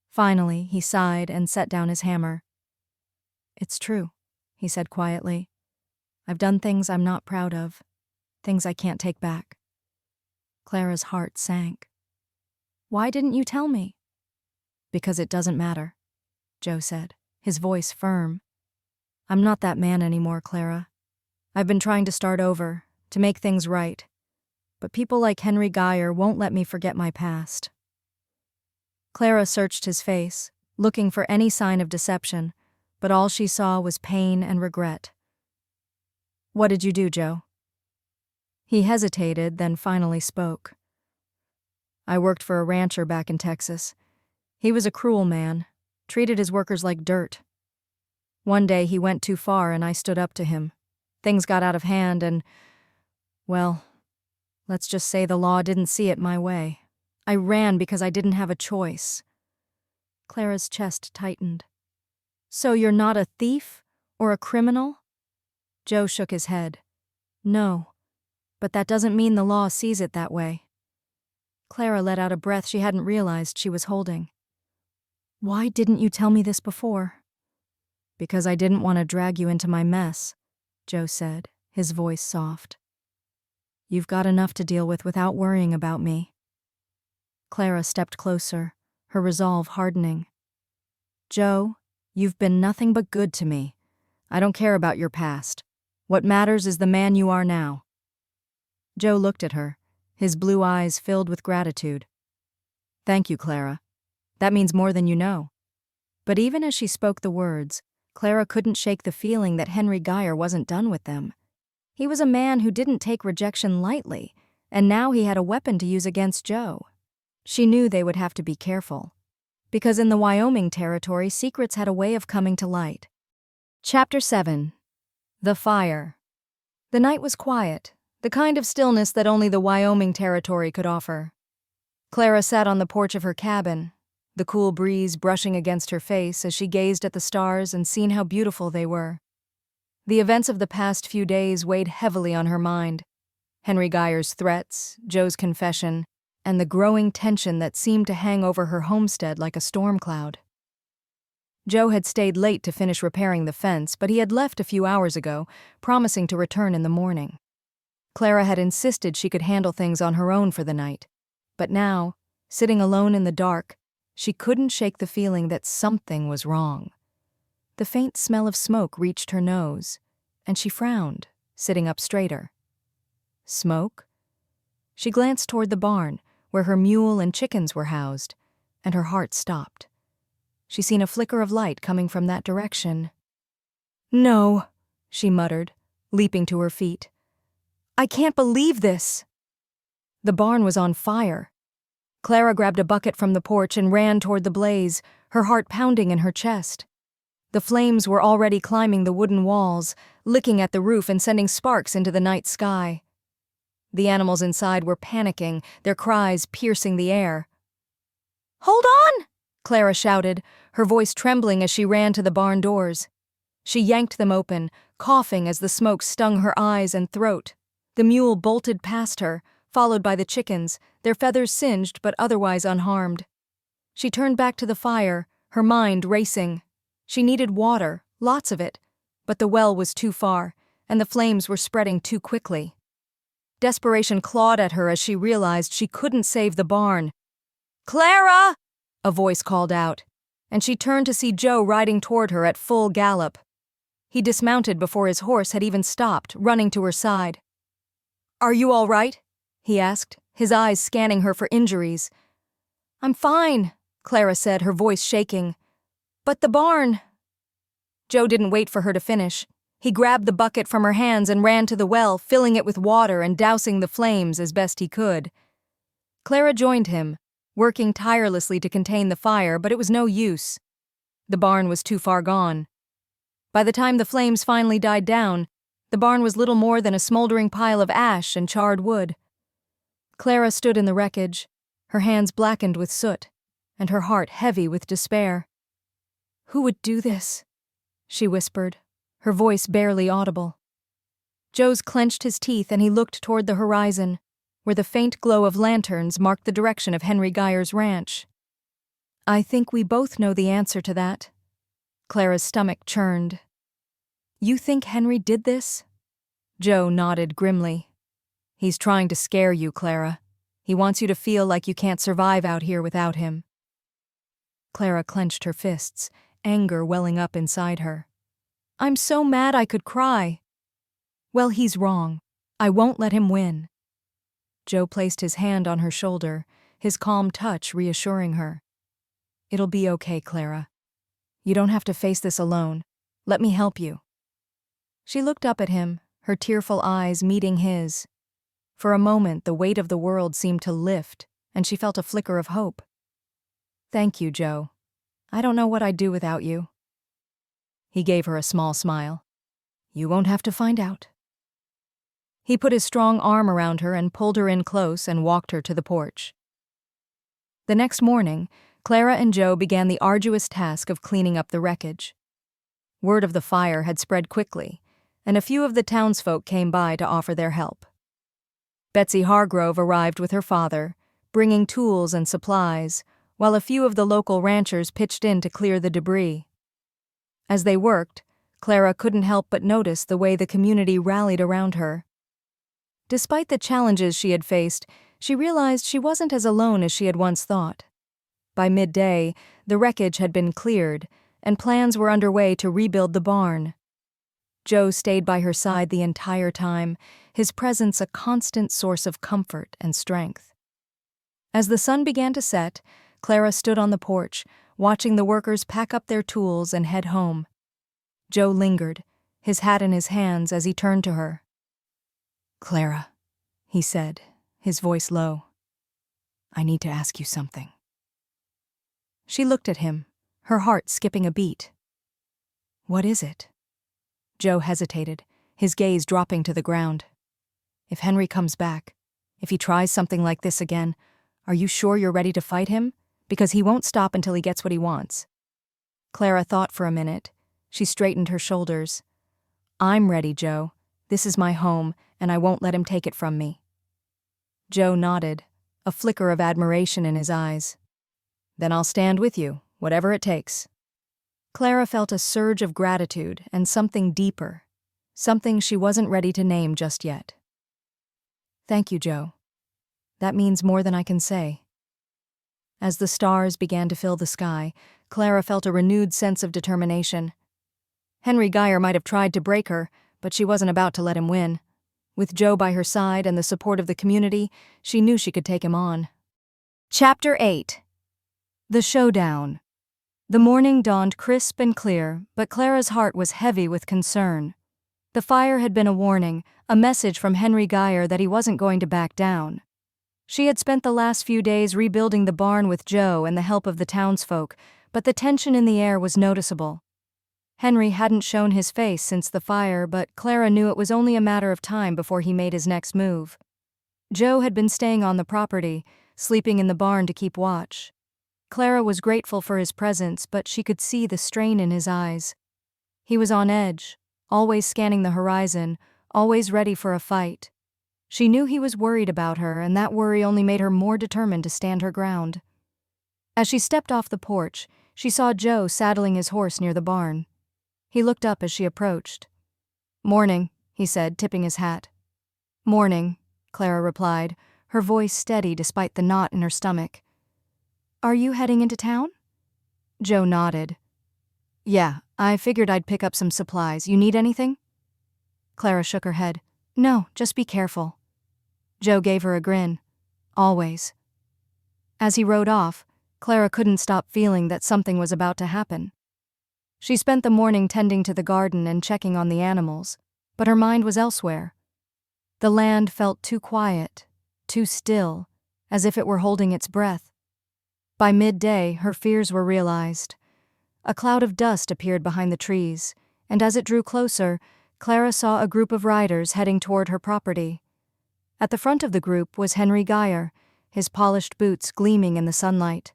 Finally, he sighed and set down his hammer. "It's true," he said quietly. "I've done things I'm not proud of, things I can't take back." Clara's heart sank. "Why didn't you tell me?" "Because it doesn't matter," Joe said, his voice firm. "I'm not that man anymore, Clara. I've been trying to start over, to make things right. But people like Henry Geyer won't let me forget my past." Clara searched his face, looking for any sign of deception, but all she saw was pain and regret. "What did you do, Joe?" He hesitated, then finally spoke. "I worked for a rancher back in Texas. He was a cruel man, treated his workers like dirt. One day he went too far and I stood up to him. Things got out of hand and, well, let's just say the law didn't see it my way. I ran because I didn't have a choice." Clara's chest tightened. "So you're not a thief or a criminal?" Joe shook his head. "No, but that doesn't mean the law sees it that way." Clara let out a breath she hadn't realized she was holding. "Why didn't you tell me this before?" "Because I didn't want to drag you into my mess," Joe said, his voice soft. "You've got enough to deal with without worrying about me." Clara stepped closer, her resolve hardening. "Joe, you've been nothing but good to me. I don't care about your past. What matters is the man you are now." Joe looked at her, his blue eyes filled with gratitude. "Thank you, Clara. That means more than you know." But even as she spoke the words, Clara couldn't shake the feeling that Henry Geyer wasn't done with them. He was a man who didn't take rejection lightly, and now he had a weapon to use against Joe. She knew they would have to be careful, because in the Wyoming Territory, secrets had a way of coming to light. Chapter 7. The Fire. The night was quiet, the kind of stillness that only the Wyoming Territory could offer. Clara sat on the porch of her cabin, the cool breeze brushing against her face as she gazed at the stars and seen how beautiful they were. The events of the past few days weighed heavily on her mind. Henry Geyer's threats, Joe's confession, and the growing tension that seemed to hang over her homestead like a storm cloud. Joe had stayed late to finish repairing the fence, but he had left a few hours ago, promising to return in the morning. Clara had insisted she could handle things on her own for the night, but now, sitting alone in the dark, she couldn't shake the feeling that something was wrong. The faint smell of smoke reached her nose, and she frowned, sitting up straighter. Smoke? She glanced toward the barn, where her mule and chickens were housed, and her heart stopped. She seen a flicker of light coming from that direction. "No," she muttered, leaping to her feet. "I can't believe this!" The barn was on fire. Clara grabbed a bucket from the porch and ran toward the blaze, her heart pounding in her chest. The flames were already climbing the wooden walls, licking at the roof and sending sparks into the night sky. The animals inside were panicking, their cries piercing the air. "Hold on!" Clara shouted, her voice trembling as she ran to the barn doors. She yanked them open, coughing as the smoke stung her eyes and throat. The mule bolted past her, followed by the chickens, their feathers singed but otherwise unharmed. She turned back to the fire, her mind racing. She needed water, lots of it, but the well was too far, and the flames were spreading too quickly. Desperation clawed at her as she realized she couldn't save the barn. "Clara!" a voice called out, and she turned to see Joe riding toward her at full gallop. He dismounted before his horse had even stopped, running to her side. "Are you all right?" he asked, his eyes scanning her for injuries. "I'm fine," Clara said, her voice shaking. "But the barn—" Joe didn't wait for her to finish. He grabbed the bucket from her hands and ran to the well, filling it with water and dousing the flames as best he could. Clara joined him, working tirelessly to contain the fire, but it was no use. The barn was too far gone. By the time the flames finally died down, the barn was little more than a smoldering pile of ash and charred wood. Clara stood in the wreckage, her hands blackened with soot, and her heart heavy with despair. "Who would do this?" she whispered, her voice barely audible. Joe's clenched his teeth and he looked toward the horizon, where the faint glow of lanterns marked the direction of Henry Geyer's ranch. "I think we both know the answer to that." Clara's stomach churned. "You think Henry did this?" Joe nodded grimly. "He's trying to scare you, Clara. He wants you to feel like you can't survive out here without him." Clara clenched her fists, anger welling up inside her. "I'm so mad I could cry." "Well, he's wrong. I won't let him win." Joe placed his hand on her shoulder, his calm touch reassuring her. "It'll be okay, Clara. You don't have to face this alone. Let me help you." She looked up at him, her tearful eyes meeting his. For a moment, the weight of the world seemed to lift, and she felt a flicker of hope. "Thank you, Joe. I don't know what I'd do without you." He gave her a small smile. "You won't have to find out." He put his strong arm around her and pulled her in close and walked her to the porch. The next morning, Clara and Joe began the arduous task of cleaning up the wreckage. Word of the fire had spread quickly, and a few of the townsfolk came by to offer their help. Betsy Hargrove arrived with her father, bringing tools and supplies, while a few of the local ranchers pitched in to clear the debris. As they worked, Clara couldn't help but notice the way the community rallied around her. Despite the challenges she had faced, she realized she wasn't as alone as she had once thought. By midday, the wreckage had been cleared, and plans were underway to rebuild the barn. Joe stayed by her side the entire time, his presence a constant source of comfort and strength. As the sun began to set, Clara stood on the porch, watching the workers pack up their tools and head home. Joe lingered, his hat in his hands as he turned to her. "Clara," he said, his voice low, "I need to ask you something." She looked at him, her heart skipping a beat. "What is it?" Joe hesitated, his gaze dropping to the ground. "If Henry comes back, if he tries something like this again, are you sure you're ready to fight him? Because he won't stop until he gets what he wants." Clara thought for a minute. She straightened her shoulders. "I'm ready, Joe. This is my home, and I won't let him take it from me." Joe nodded, a flicker of admiration in his eyes. "Then I'll stand with you, whatever it takes." Clara felt a surge of gratitude and something deeper, something she wasn't ready to name just yet. "Thank you, Joe. That means more than I can say." As the stars began to fill the sky, Clara felt a renewed sense of determination. Henry Geyer might have tried to break her, but she wasn't about to let him win. With Joe by her side and the support of the community, she knew she could take him on. Chapter 8. The Showdown. The morning dawned crisp and clear, but Clara's heart was heavy with concern. The fire had been a warning, a message from Henry Geyer that he wasn't going to back down. She had spent the last few days rebuilding the barn with Joe and the help of the townsfolk, but the tension in the air was noticeable. Henry hadn't shown his face since the fire, but Clara knew it was only a matter of time before he made his next move. Joe had been staying on the property, sleeping in the barn to keep watch. Clara was grateful for his presence, but she could see the strain in his eyes. He was on edge, always scanning the horizon, always ready for a fight. She knew he was worried about her, and that worry only made her more determined to stand her ground. As she stepped off the porch, she saw Joe saddling his horse near the barn. He looked up as she approached. "Morning," he said, tipping his hat. "Morning," Clara replied, her voice steady despite the knot in her stomach. "Are you heading into town?" Joe nodded. "Yeah, I figured I'd pick up some supplies. You need anything?" Clara shook her head. "No, just be careful." Joe gave her a grin. "Always." As he rode off, Clara couldn't stop feeling that something was about to happen. She spent the morning tending to the garden and checking on the animals, but her mind was elsewhere. The land felt too quiet, too still, as if it were holding its breath. By midday, her fears were realized. A cloud of dust appeared behind the trees, and as it drew closer, Clara saw a group of riders heading toward her property. At the front of the group was Henry Geyer, his polished boots gleaming in the sunlight.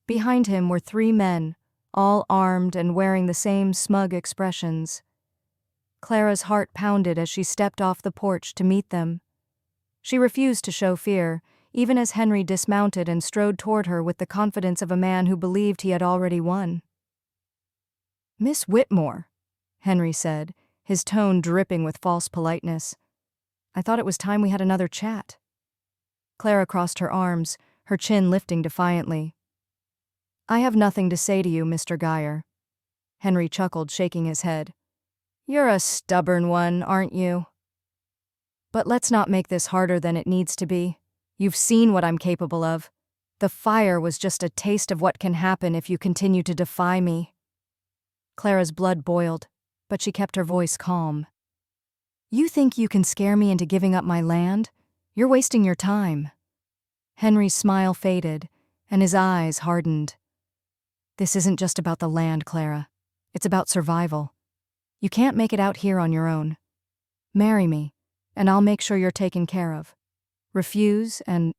Behind him were 3 men, all armed and wearing the same smug expressions. Clara's heart pounded as she stepped off the porch to meet them. She refused to show fear, even as Henry dismounted and strode toward her with the confidence of a man who believed he had already won. "Miss Whitmore," Henry said, his tone dripping with false politeness. "I thought it was time we had another chat." Clara crossed her arms, her chin lifting defiantly. "I have nothing to say to you, Mr. Geyer." Henry chuckled, shaking his head. "You're a stubborn one, aren't you? But let's not make this harder than it needs to be. You've seen what I'm capable of. The fire was just a taste of what can happen if you continue to defy me." Clara's blood boiled, but she kept her voice calm. "You think you can scare me into giving up my land? You're wasting your time." Henry's smile faded, and his eyes hardened. "This isn't just about the land, Clara. It's about survival. You can't make it out here on your own. Marry me, and I'll make sure you're taken care of. Refuse and,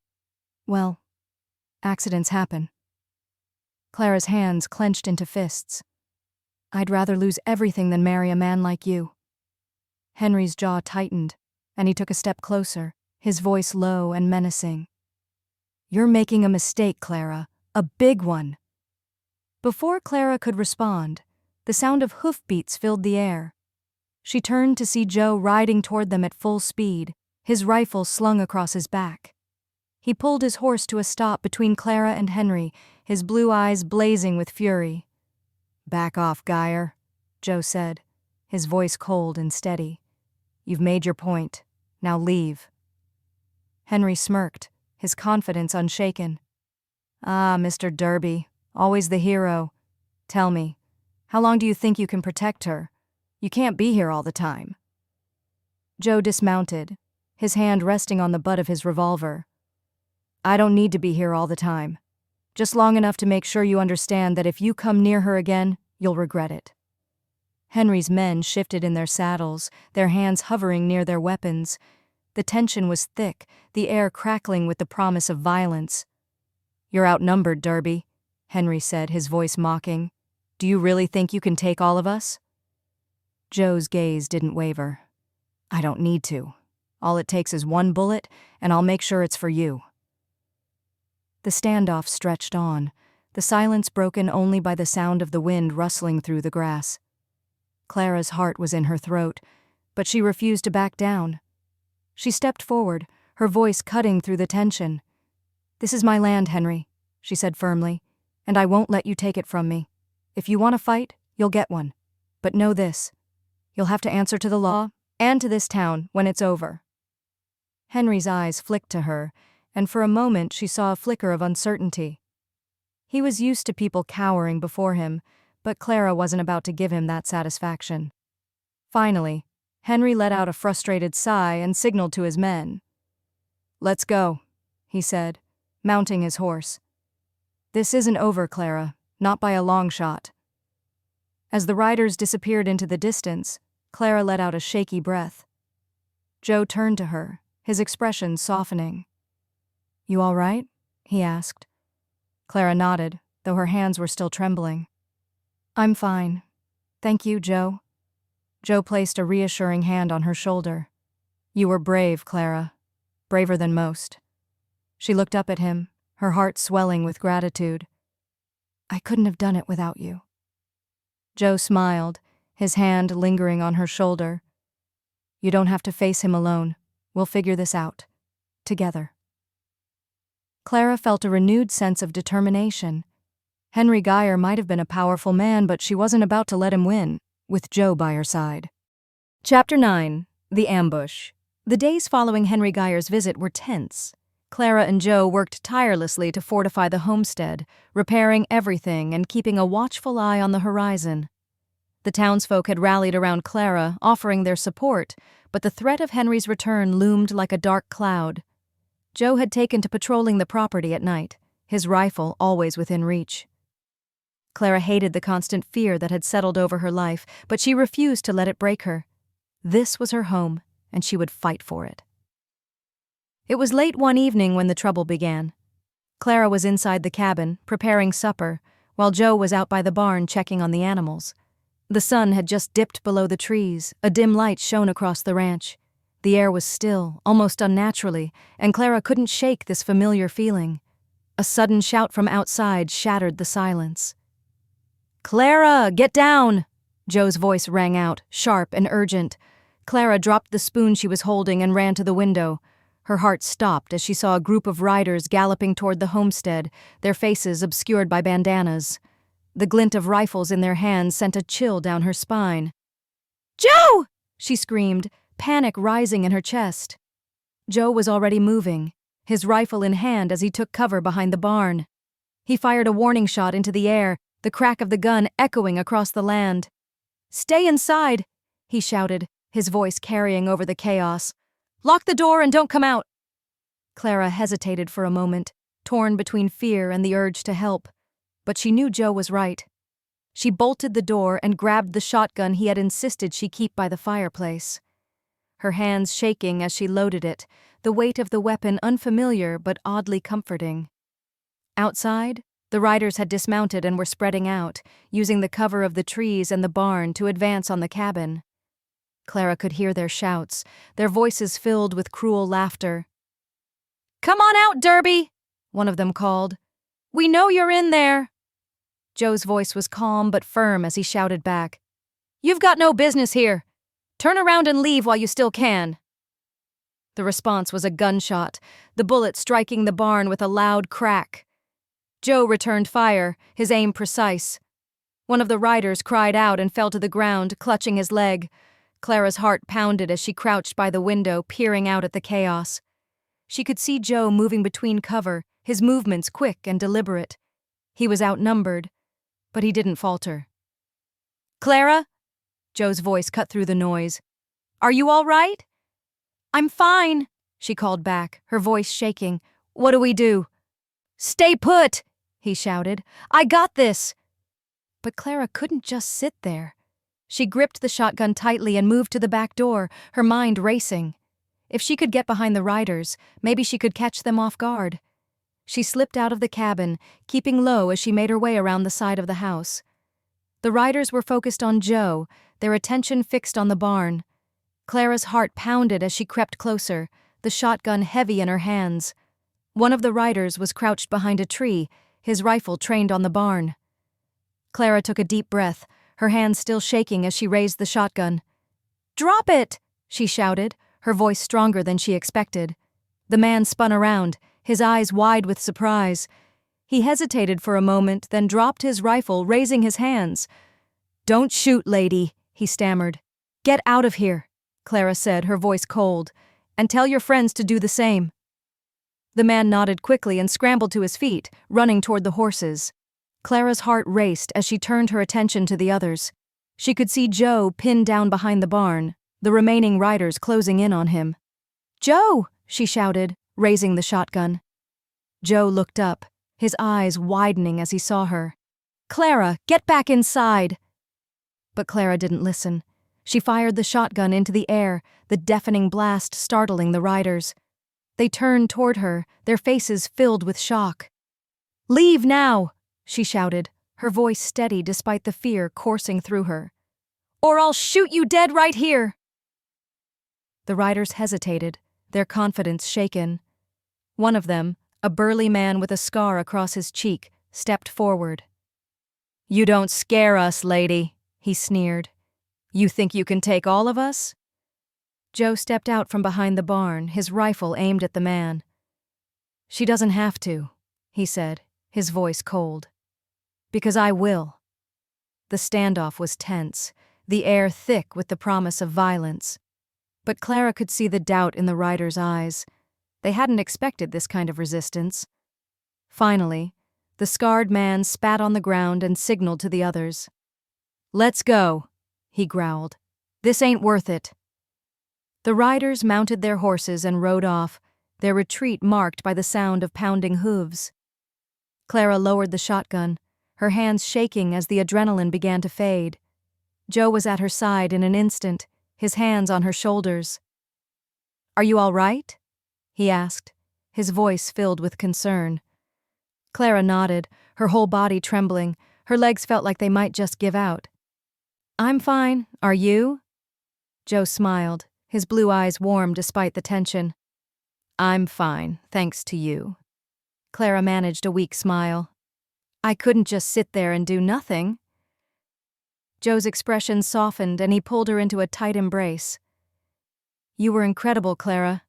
well, accidents happen." Clara's hands clenched into fists. "I'd rather lose everything than marry a man like you." Henry's jaw tightened, and he took a step closer, his voice low and menacing. "You're making a mistake, Clara. A big one." Before Clara could respond, the sound of hoofbeats filled the air. She turned to see Joe riding toward them at full speed, his rifle slung across his back. He pulled his horse to a stop between Clara and Henry, his blue eyes blazing with fury. "Back off, Geyer," Joe said, his voice cold and steady. "You've made your point. Now leave." Henry smirked, his confidence unshaken. "Ah, Mr. Derby, always the hero. Tell me, how long do you think you can protect her? You can't be here all the time." Joe dismounted, his hand resting on the butt of his revolver. "I don't need to be here all the time. Just long enough to make sure you understand that if you come near her again, you'll regret it." Henry's men shifted in their saddles, their hands hovering near their weapons. The tension was thick, the air crackling with the promise of violence. "You're outnumbered, Derby," Henry said, his voice mocking. "Do you really think you can take all of us?" Joe's gaze didn't waver. "I don't need to. All it takes is 1 bullet, and I'll make sure it's for you." The standoff stretched on, the silence broken only by the sound of the wind rustling through the grass. Clara's heart was in her throat, but she refused to back down. She stepped forward, her voice cutting through the tension. "This is my land, Henry," she said firmly, "and I won't let you take it from me. If you want to fight, you'll get one. But know this, you'll have to answer to the law and to this town when it's over." Henry's eyes flicked to her, and for a moment she saw a flicker of uncertainty. He was used to people cowering before him, but Clara wasn't about to give him that satisfaction. Finally, Henry let out a frustrated sigh and signaled to his men. "Let's go," he said, mounting his horse. "This isn't over, Clara, not by a long shot." As the riders disappeared into the distance, Clara let out a shaky breath. Joe turned to her, his expression softening. "You all right?" he asked. Clara nodded, though her hands were still trembling. "I'm fine. Thank you, Joe." Joe placed a reassuring hand on her shoulder. "You were brave, Clara. Braver than most." She looked up at him, her heart swelling with gratitude. "I couldn't have done it without you." Joe smiled, his hand lingering on her shoulder. "You don't have to face him alone. We'll figure this out. Together." Clara felt a renewed sense of determination. Henry Geyer might have been a powerful man, but she wasn't about to let him win, with Joe by her side. Chapter 9. The Ambush. The days following Henry Geyer's visit were tense. Clara and Joe worked tirelessly to fortify the homestead, repairing everything and keeping a watchful eye on the horizon. The townsfolk had rallied around Clara, offering their support, but the threat of Henry's return loomed like a dark cloud. Joe had taken to patrolling the property at night, his rifle always within reach. Clara hated the constant fear that had settled over her life, but she refused to let it break her. This was her home, and she would fight for it. It was late one evening when the trouble began. Clara was inside the cabin, preparing supper, while Joe was out by the barn checking on the animals. The sun had just dipped below the trees, a dim light shone across the ranch. The air was still, almost unnaturally, and Clara couldn't shake this familiar feeling. A sudden shout from outside shattered the silence. "Clara, get down!" Joe's voice rang out, sharp and urgent. Clara dropped the spoon she was holding and ran to the window. Her heart stopped as she saw a group of riders galloping toward the homestead, their faces obscured by bandanas. The glint of rifles in their hands sent a chill down her spine. "Joe!" she screamed, panic rising in her chest. Joe was already moving, his rifle in hand as he took cover behind the barn. He fired a warning shot into the air, the crack of the gun echoing across the land. "Stay inside," he shouted, his voice carrying over the chaos. "Lock the door and don't come out." Clara hesitated for a moment, torn between fear and the urge to help. But she knew Joe was right. She bolted the door and grabbed the shotgun he had insisted she keep by the fireplace. Her hands shaking as she loaded it, the weight of the weapon unfamiliar but oddly comforting. Outside, the riders had dismounted and were spreading out, using the cover of the trees and the barn to advance on the cabin. Clara could hear their shouts, their voices filled with cruel laughter. "Come on out, Derby!" one of them called. "We know you're in there!" Joe's voice was calm but firm as he shouted back. "You've got no business here. Turn around and leave while you still can." The response was a gunshot, the bullet striking the barn with a loud crack. Joe returned fire, his aim precise. One of the riders cried out and fell to the ground, clutching his leg. Clara's heart pounded as she crouched by the window, peering out at the chaos. She could see Joe moving between cover, his movements quick and deliberate. He was outnumbered, but he didn't falter. "Clara?" Joe's voice cut through the noise. "Are you all right?" "I'm fine," she called back, her voice shaking. "What do we do?" "Stay put!" he shouted. "I got this!" But Clara couldn't just sit there. She gripped the shotgun tightly and moved to the back door, her mind racing. If she could get behind the riders, maybe she could catch them off guard. She slipped out of the cabin, keeping low as she made her way around the side of the house. The riders were focused on Joe, their attention fixed on the barn. Clara's heart pounded as she crept closer, the shotgun heavy in her hands. One of the riders was crouched behind a tree, his rifle trained on the barn. Clara took a deep breath, her hands still shaking as she raised the shotgun. "Drop it!" she shouted, her voice stronger than she expected. The man spun around, his eyes wide with surprise. He hesitated for a moment, then dropped his rifle, raising his hands. "Don't shoot, lady," he stammered. "Get out of here," Clara said, her voice cold, "and tell your friends to do the same." The man nodded quickly and scrambled to his feet, running toward the horses. Clara's heart raced as she turned her attention to the others. She could see Joe pinned down behind the barn, the remaining riders closing in on him. "Joe!" she shouted, raising the shotgun. Joe looked up, his eyes widening as he saw her. "Clara, get back inside!" But Clara didn't listen. She fired the shotgun into the air, the deafening blast startling the riders. They turned toward her, their faces filled with shock. "Leave now!" she shouted, her voice steady despite the fear coursing through her. "Or I'll shoot you dead right here!" The riders hesitated, their confidence shaken. One of them, a burly man with a scar across his cheek, stepped forward. "You don't scare us, lady," he sneered. "You think you can take all of us?" Joe stepped out from behind the barn, his rifle aimed at the man. "She doesn't have to," he said, his voice cold. "Because I will." The standoff was tense, the air thick with the promise of violence. But Clara could see the doubt in the riders' eyes. They hadn't expected this kind of resistance. Finally, the scarred man spat on the ground and signaled to the others. "Let's go," he growled. "This ain't worth it." The riders mounted their horses and rode off, their retreat marked by the sound of pounding hooves. Clara lowered the shotgun, her hands shaking as the adrenaline began to fade. Joe was at her side in an instant, his hands on her shoulders. "Are you all right?" he asked, his voice filled with concern. Clara nodded, her whole body trembling. Her legs felt like they might just give out. "I'm fine. Are you?" Joe smiled, his blue eyes warm despite the tension. "I'm fine, thanks to you." Clara managed a weak smile. "I couldn't just sit there and do nothing." Joe's expression softened and he pulled her into a tight embrace. "You were incredible, Clara.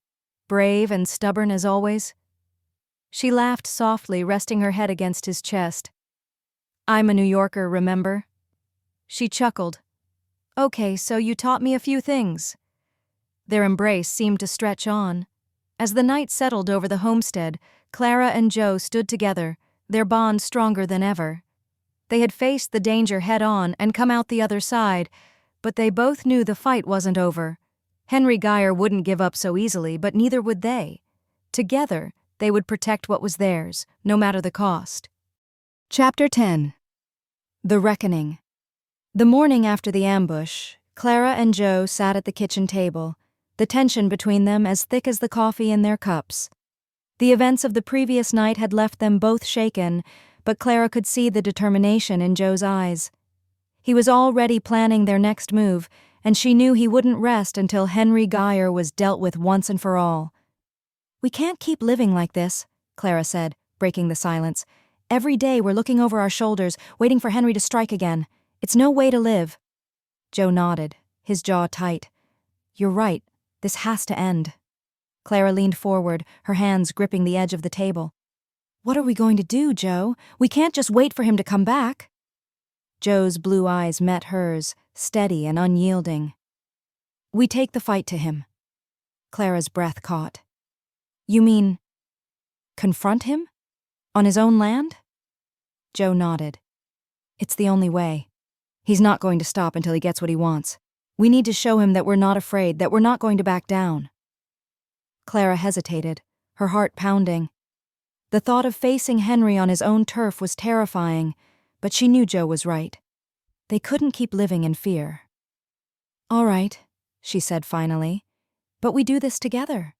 Brave and stubborn as always." She laughed softly, resting her head against his chest. "I'm a New Yorker, remember?" She chuckled. "Okay, so you taught me a few things." Their embrace seemed to stretch on. As the night settled over the homestead, Clara and Joe stood together, their bond stronger than ever. They had faced the danger head-on and come out the other side, but they both knew the fight wasn't over. Henry Geyer wouldn't give up so easily, but neither would they. Together, they would protect what was theirs, no matter the cost. Chapter 10. The Reckoning. The morning after the ambush, Clara and Joe sat at the kitchen table, the tension between them as thick as the coffee in their cups. The events of the previous night had left them both shaken, but Clara could see the determination in Joe's eyes. He was already planning their next move, and she knew he wouldn't rest until Henry Geyer was dealt with once and for all. "We can't keep living like this," Clara said, breaking the silence. "Every day we're looking over our shoulders, waiting for Henry to strike again. It's no way to live." Joe nodded, his jaw tight. "You're right. This has to end." Clara leaned forward, her hands gripping the edge of the table. "What are we going to do, Joe? We can't just wait for him to come back." Joe's blue eyes met hers, steady and unyielding. "We take the fight to him." Clara's breath caught. "You mean confront him? On his own land?" Joe nodded. "It's the only way. He's not going to stop until he gets what he wants. We need to show him that we're not afraid, that we're not going to back down." Clara hesitated, her heart pounding. The thought of facing Henry on his own turf was terrifying, but she knew Joe was right. They couldn't keep living in fear. "All right," she said finally, "but we do this together."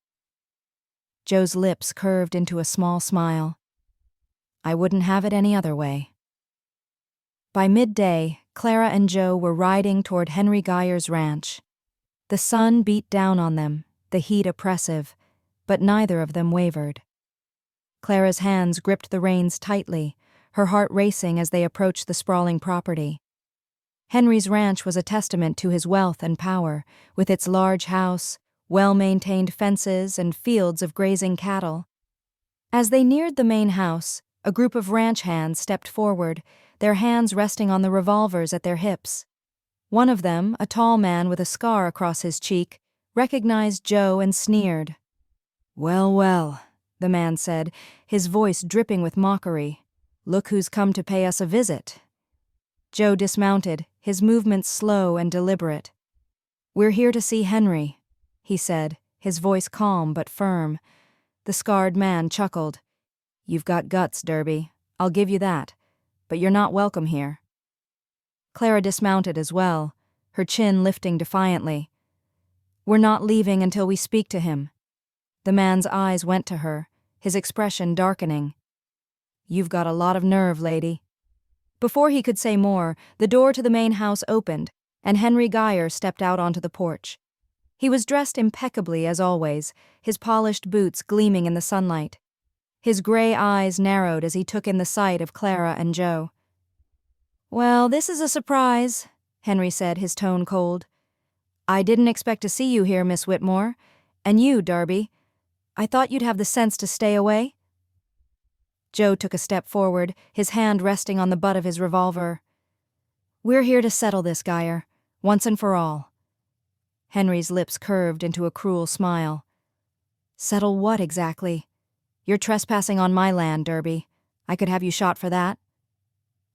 Joe's lips curved into a small smile. "I wouldn't have it any other way." By midday, Clara and Joe were riding toward Henry Geyer's ranch. The sun beat down on them, the heat oppressive, but neither of them wavered. Clara's hands gripped the reins tightly, her heart racing as they approached the sprawling property. Henry's ranch was a testament to his wealth and power, with its large house, well-maintained fences, and fields of grazing cattle. As they neared the main house, a group of ranch hands stepped forward, their hands resting on the revolvers at their hips. One of them, a tall man with a scar across his cheek, recognized Joe and sneered. "Well, well," the man said, his voice dripping with mockery. "Look who's come to pay us a visit." Joe dismounted, his movements slow and deliberate. "We're here to see Henry," he said, his voice calm but firm. The scarred man chuckled. "You've got guts, Derby. I'll give you that. But you're not welcome here." Clara dismounted as well, her chin lifting defiantly. "We're not leaving until we speak to him." The man's eyes went to her, his expression darkening. "You've got a lot of nerve, lady." Before he could say more, the door to the main house opened, and Henry Geyer stepped out onto the porch. He was dressed impeccably as always, his polished boots gleaming in the sunlight. His gray eyes narrowed as he took in the sight of Clara and Joe. "Well, this is a surprise," Henry said, his tone cold. "I didn't expect to see you here, Miss Whitmore. And you, Darby. I thought you'd have the sense to stay away." Joe took a step forward, his hand resting on the butt of his revolver. "We're here to settle this, Geyer, once and for all." Henry's lips curved into a cruel smile. "Settle what exactly? You're trespassing on my land, Darby. I could have you shot for that."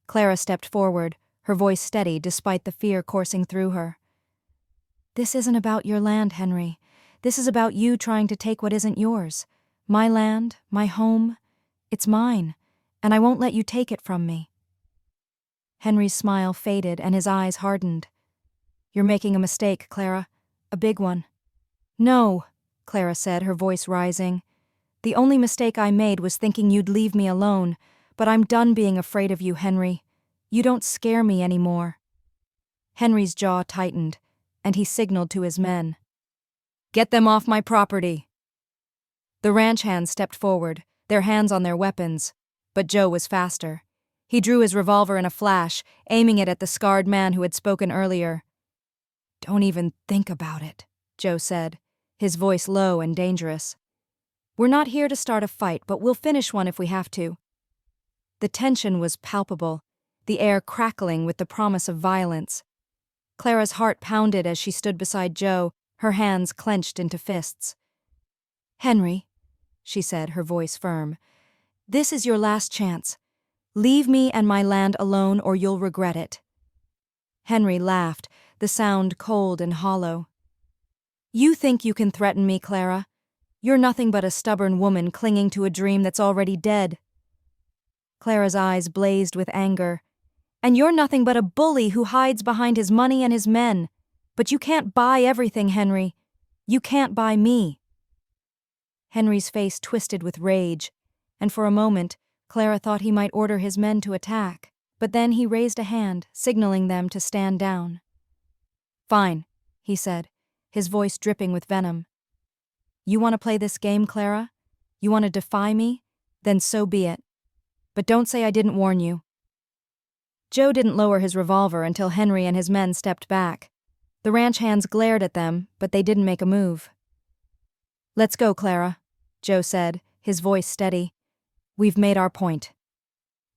Clara stepped forward, her voice steady despite the fear coursing through her. "This isn't about your land, Henry. This is about you trying to take what isn't yours. My land, my home. It's mine, and I won't let you take it from me." Henry's smile faded and his eyes hardened. "You're making a mistake, Clara. A big one." "No," Clara said, her voice rising. "The only mistake I made was thinking you'd leave me alone, but I'm done being afraid of you, Henry. You don't scare me anymore." Henry's jaw tightened, and he signaled to his men. "Get them off my property." The ranch hands stepped forward, their hands on their weapons, but Joe was faster. He drew his revolver in a flash, aiming it at the scarred man who had spoken earlier. "Don't even think about it," Joe said, his voice low and dangerous. "We're not here to start a fight, but we'll finish one if we have to." The tension was palpable, the air crackling with the promise of violence. Clara's heart pounded as she stood beside Joe, her hands clenched into fists. "Henry," she said, her voice firm, "this is your last chance. Leave me and my land alone or you'll regret it." Henry laughed, the sound cold and hollow. "You think you can threaten me, Clara? You're nothing but a stubborn woman clinging to a dream that's already dead." Clara's eyes blazed with anger. "And you're nothing but a bully who hides behind his money and his men. But you can't buy everything, Henry. You can't buy me." Henry's face twisted with rage, and for a moment, Clara thought he might order his men to attack, but then he raised a hand, signaling them to stand down. "Fine," he said, his voice dripping with venom. "You want to play this game, Clara? You want to defy me? Then so be it. But don't say I didn't warn you." Joe didn't lower his revolver until Henry and his men stepped back. The ranch hands glared at them, but they didn't make a move. "Let's go, Clara," Joe said, his voice steady. "We've made our point."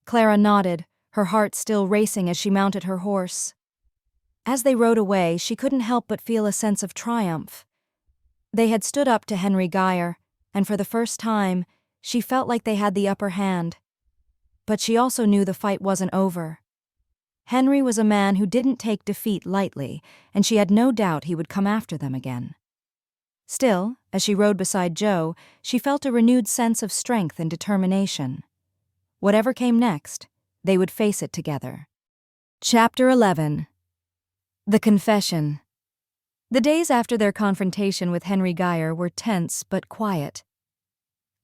Clara nodded, her heart still racing as she mounted her horse. As they rode away, she couldn't help but feel a sense of triumph. They had stood up to Henry Geyer, and for the first time, she felt like they had the upper hand. But she also knew the fight wasn't over. Henry was a man who didn't take defeat lightly, and she had no doubt he would come after them again. Still, as she rode beside Joe, she felt a renewed sense of strength and determination. Whatever came next, they would face it together. Chapter 11. The Confession. The days after their confrontation with Henry Geyer were tense but quiet.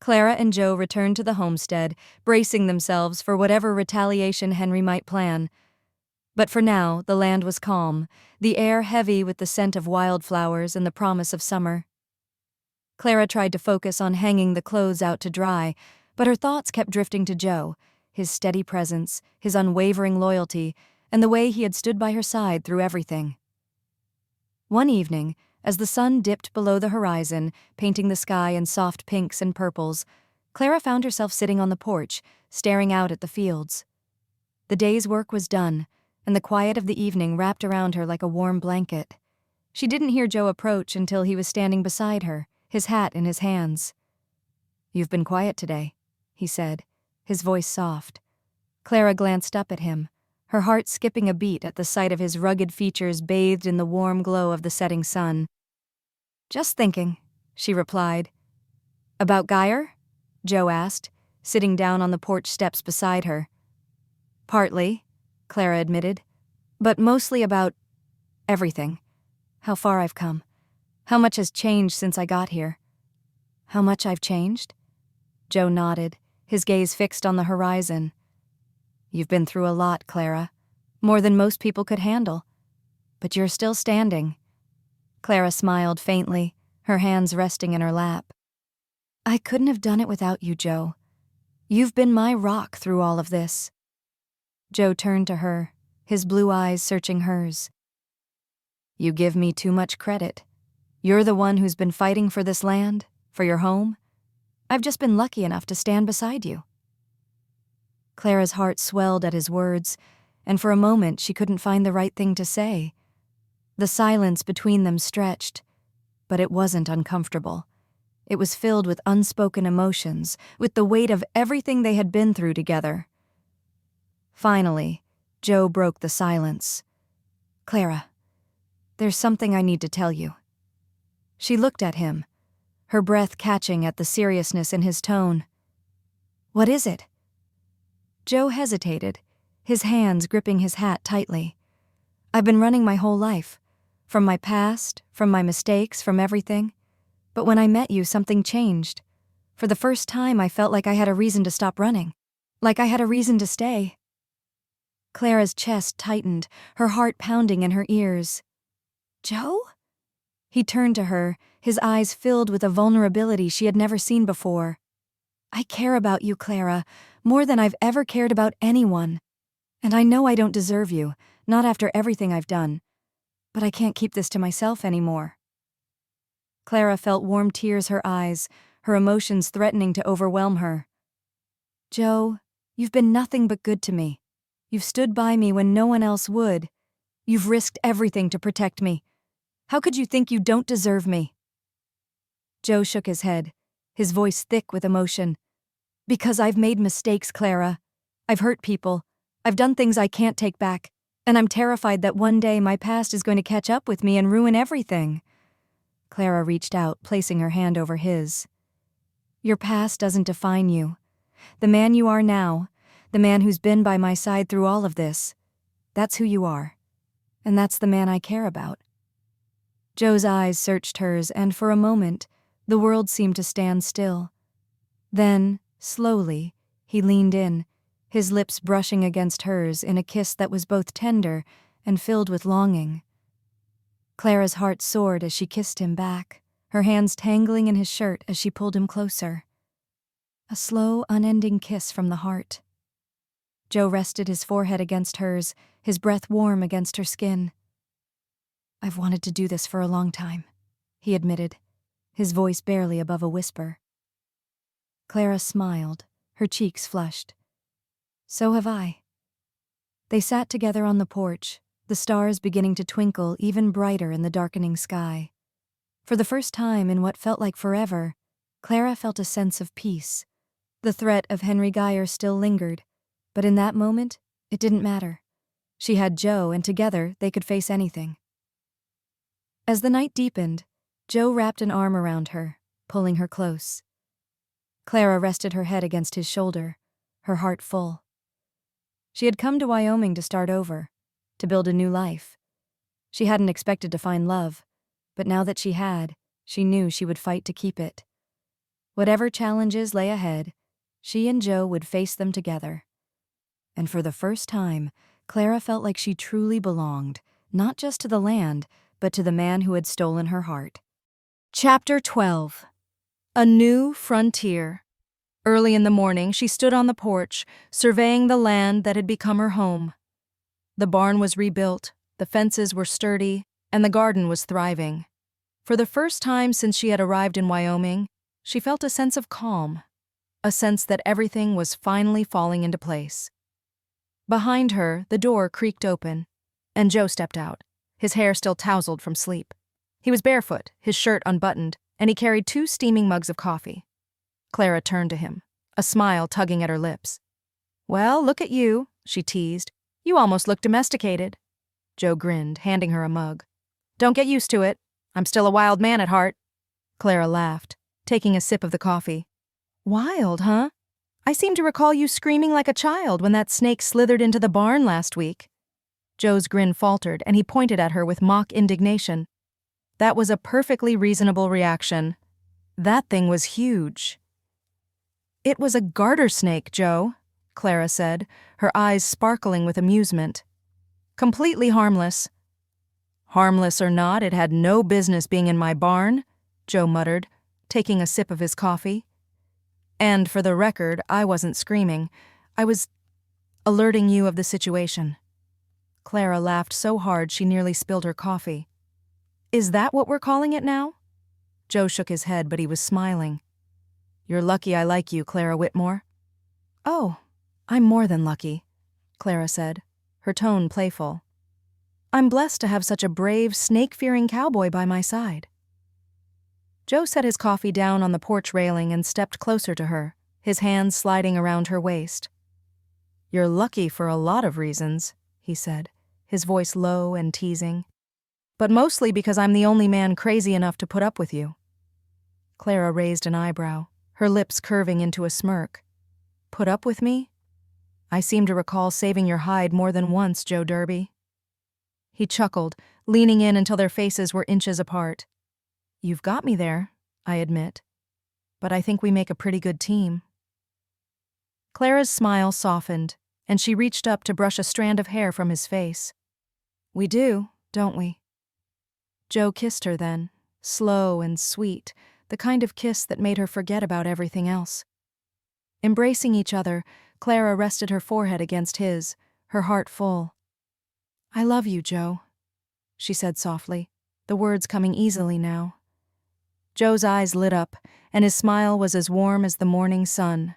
Clara and Joe returned to the homestead, bracing themselves for whatever retaliation Henry might plan. But for now, the land was calm, the air heavy with the scent of wildflowers and the promise of summer. Clara tried to focus on hanging the clothes out to dry, but her thoughts kept drifting to Joe, his steady presence, his unwavering loyalty, and the way he had stood by her side through everything. One evening, as the sun dipped below the horizon, painting the sky in soft pinks and purples, Clara found herself sitting on the porch, staring out at the fields. The day's work was done, and the quiet of the evening wrapped around her like a warm blanket. She didn't hear Joe approach until he was standing beside her, his hat in his hands. "You've been quiet today," he said, his voice soft. Clara glanced up at him, her heart skipping a beat at the sight of his rugged features bathed in the warm glow of the setting sun. "Just thinking," she replied. "About Geyer?" Joe asked, sitting down on the porch steps beside her. "Partly," Clara admitted. but mostly about everything. How far I've come. How much has changed since I got here. How much I've changed? Joe nodded, his gaze fixed on the horizon. You've been through a lot, Clara. More than most people could handle. But you're still standing. Clara smiled faintly, her hands resting in her lap. I couldn't have done it without you, Joe. You've been my rock through all of this. Joe turned to her, his blue eyes searching hers. You give me too much credit. You're the one who's been fighting for this land, for your home. I've just been lucky enough to stand beside you. Clara's heart swelled at his words, and for a moment she couldn't find the right thing to say. The silence between them stretched, but it wasn't uncomfortable. It was filled with unspoken emotions, with the weight of everything they had been through together. Finally, Joe broke the silence. Clara, there's something I need to tell you. She looked at him, her breath catching at the seriousness in his tone. What is it? Joe hesitated, his hands gripping his hat tightly. I've been running my whole life. From my past, from my mistakes, from everything. But when I met you, something changed. For the first time, I felt like I had a reason to stop running. Like I had a reason to stay. Clara's chest tightened, her heart pounding in her ears. Joe? He turned to her, his eyes filled with a vulnerability she had never seen before. I care about you, Clara, more than I've ever cared about anyone. And I know I don't deserve you, not after everything I've done. But I can't keep this to myself anymore. Clara felt warm tears her eyes, her emotions threatening to overwhelm her. Joe, you've been nothing but good to me. You've stood by me when no one else would. You've risked everything to protect me. How could you think you don't deserve me? Joe shook his head, his voice thick with emotion. Because I've made mistakes, Clara. I've hurt people. I've done things I can't take back. And I'm terrified that one day my past is going to catch up with me and ruin everything. Clara reached out, placing her hand over his. Your past doesn't define you. The man you are now, the man who's been by my side through all of this, that's who you are. And that's the man I care about. Joe's eyes searched hers, and for a moment, the world seemed to stand still. Then, slowly, he leaned in, his lips brushing against hers in a kiss that was both tender and filled with longing. Clara's heart soared as she kissed him back, her hands tangling in his shirt as she pulled him closer. A slow, unending kiss from the heart. Joe rested his forehead against hers, his breath warm against her skin. I've wanted to do this for a long time, he admitted, his voice barely above a whisper. Clara smiled, her cheeks flushed. So have I. They sat together on the porch, the stars beginning to twinkle even brighter in the darkening sky. For the first time in what felt like forever, Clara felt a sense of peace. The threat of Henry Geyer still lingered, but in that moment, it didn't matter. She had Joe, and together they could face anything. As the night deepened, Joe wrapped an arm around her, pulling her close. Clara rested her head against his shoulder, her heart full. She had come to Wyoming to start over, to build a new life. She hadn't expected to find love, but now that she had, she knew she would fight to keep it. Whatever challenges lay ahead, she and Joe would face them together. And for the first time, Clara felt like she truly belonged, not just to the land, but to the man who had stolen her heart. Chapter 12. A New Frontier. Early in the morning, she stood on the porch, surveying the land that had become her home. The barn was rebuilt, the fences were sturdy, and the garden was thriving. For the first time since she had arrived in Wyoming, she felt a sense of calm, a sense that everything was finally falling into place. Behind her, the door creaked open, and Joe stepped out, his hair still tousled from sleep. He was barefoot, his shirt unbuttoned, and he carried 2 steaming mugs of coffee. Clara turned to him, a smile tugging at her lips. Well, look at you, she teased. You almost look domesticated. Joe grinned, handing her a mug. Don't get used to it. I'm still a wild man at heart. Clara laughed, taking a sip of the coffee. Wild, huh? I seem to recall you screaming like a child when that snake slithered into the barn last week. Joe's grin faltered, and he pointed at her with mock indignation. That was a perfectly reasonable reaction. That thing was huge. "It was a garter snake, Joe," Clara said, her eyes sparkling with amusement. "Completely harmless." "Harmless or not, it had no business being in my barn," Joe muttered, taking a sip of his coffee. "And for the record, I wasn't screaming. I was alerting you of the situation." Clara laughed so hard she nearly spilled her coffee. "Is that what we're calling it now?" Joe shook his head, but he was smiling. "You're lucky I like you, Clara Whitmore." "Oh, I'm more than lucky," Clara said, her tone playful. "I'm blessed to have such a brave, snake-fearing cowboy by my side." Joe set his coffee down on the porch railing and stepped closer to her, his hands sliding around her waist. "You're lucky for a lot of reasons," he said, his voice low and teasing. "But mostly because I'm the only man crazy enough to put up with you." Clara raised an eyebrow, her lips curving into a smirk. "Put up with me? I seem to recall saving your hide more than once, Joe Derby." He chuckled, leaning in until their faces were inches apart. "You've got me there, I admit. But I think we make a pretty good team." Clara's smile softened, and she reached up to brush a strand of hair from his face. "We do, don't we?" Joe kissed her then, slow and sweet, the kind of kiss that made her forget about everything else. Embracing each other, Clara rested her forehead against his, her heart full. "I love you, Joe," she said softly, the words coming easily now. Joe's eyes lit up, and his smile was as warm as the morning sun.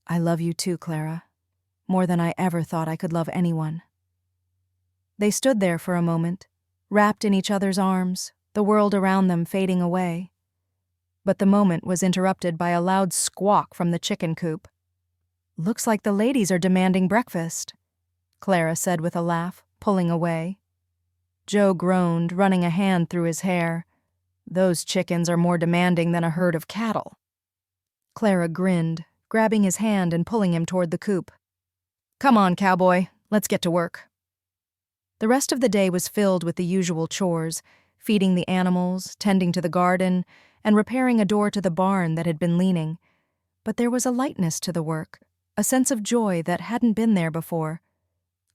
"I love you too, Clara, more than I ever thought I could love anyone." They stood there for a moment, wrapped in each other's arms, the world around them fading away. But the moment was interrupted by a loud squawk from the chicken coop. "Looks like the ladies are demanding breakfast," Clara said with a laugh, pulling away. Joe groaned, running a hand through his hair. "Those chickens are more demanding than a herd of cattle." Clara grinned, grabbing his hand and pulling him toward the coop. "Come on, cowboy, let's get to work." The rest of the day was filled with the usual chores, feeding the animals, tending to the garden, and repairing a door to the barn that had been leaning. But there was a lightness to the work, a sense of joy that hadn't been there before.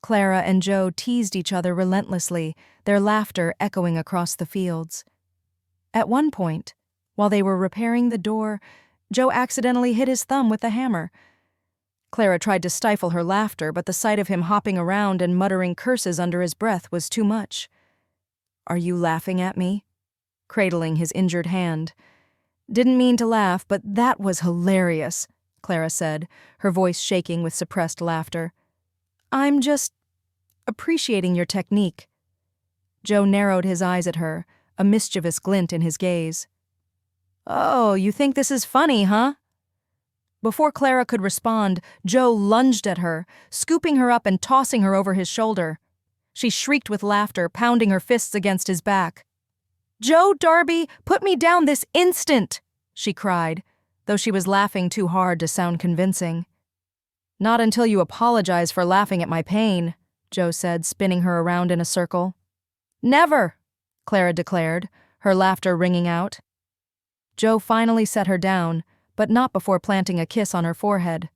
Clara and Joe teased each other relentlessly, their laughter echoing across the fields. At one point, while they were repairing the door, Joe accidentally hit his thumb with the hammer. Clara tried to stifle her laughter, but the sight of him hopping around and muttering curses under his breath was too much. "Are you laughing at me?" Cradling his injured hand. "Didn't mean to laugh, but that was hilarious," Clara said, her voice shaking with suppressed laughter. "I'm just appreciating your technique." Joe narrowed his eyes at her, a mischievous glint in his gaze. "Oh, you think this is funny, huh?" Before Clara could respond, Joe lunged at her, scooping her up and tossing her over his shoulder. She shrieked with laughter, pounding her fists against his back. "Joe Darby, put me down this instant!" she cried, though she was laughing too hard to sound convincing. "Not until you apologize for laughing at my pain," Joe said, spinning her around in a circle. "Never!" Clara declared, her laughter ringing out. Joe finally set her down, but not before planting a kiss on her forehead.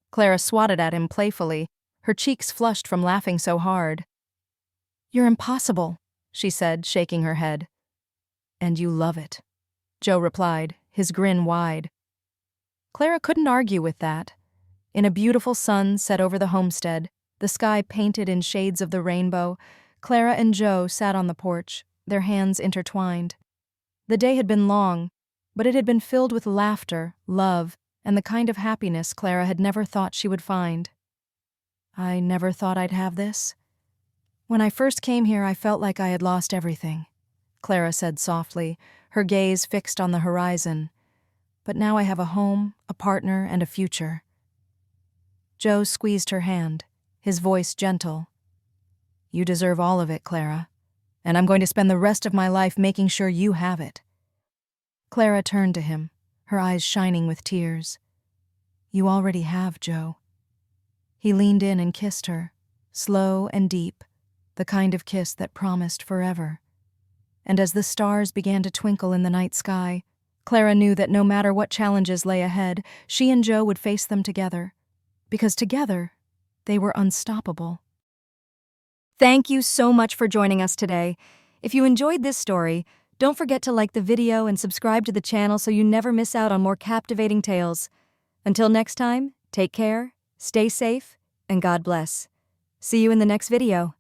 Clara swatted at him playfully, her cheeks flushed from laughing so hard. "You're impossible," she said, shaking her head. "And you love it," Joe replied, his grin wide. Clara couldn't argue with that. In a beautiful sun set over the homestead, the sky painted in shades of the rainbow, Clara and Joe sat on the porch, their hands intertwined. The day had been long, but it had been filled with laughter, love, and the kind of happiness Clara had never thought she would find. "I never thought I'd have this. When I first came here, I felt like I had lost everything," Clara said softly, her gaze fixed on the horizon. "But now I have a home, a partner, and a future." Joe squeezed her hand, his voice gentle. "You deserve all of it, Clara, and I'm going to spend the rest of my life making sure you have it." Clara turned to him, her eyes shining with tears. "You already have, Joe." He leaned in and kissed her, slow and deep, the kind of kiss that promised forever. And as the stars began to twinkle in the night sky, Clara knew that no matter what challenges lay ahead, she and Joe would face them together, because together, they were unstoppable. Thank you so much for joining us today. If you enjoyed this story, don't forget to like the video and subscribe to the channel so you never miss out on more captivating tales. Until next time, take care, stay safe, and God bless. See you in the next video.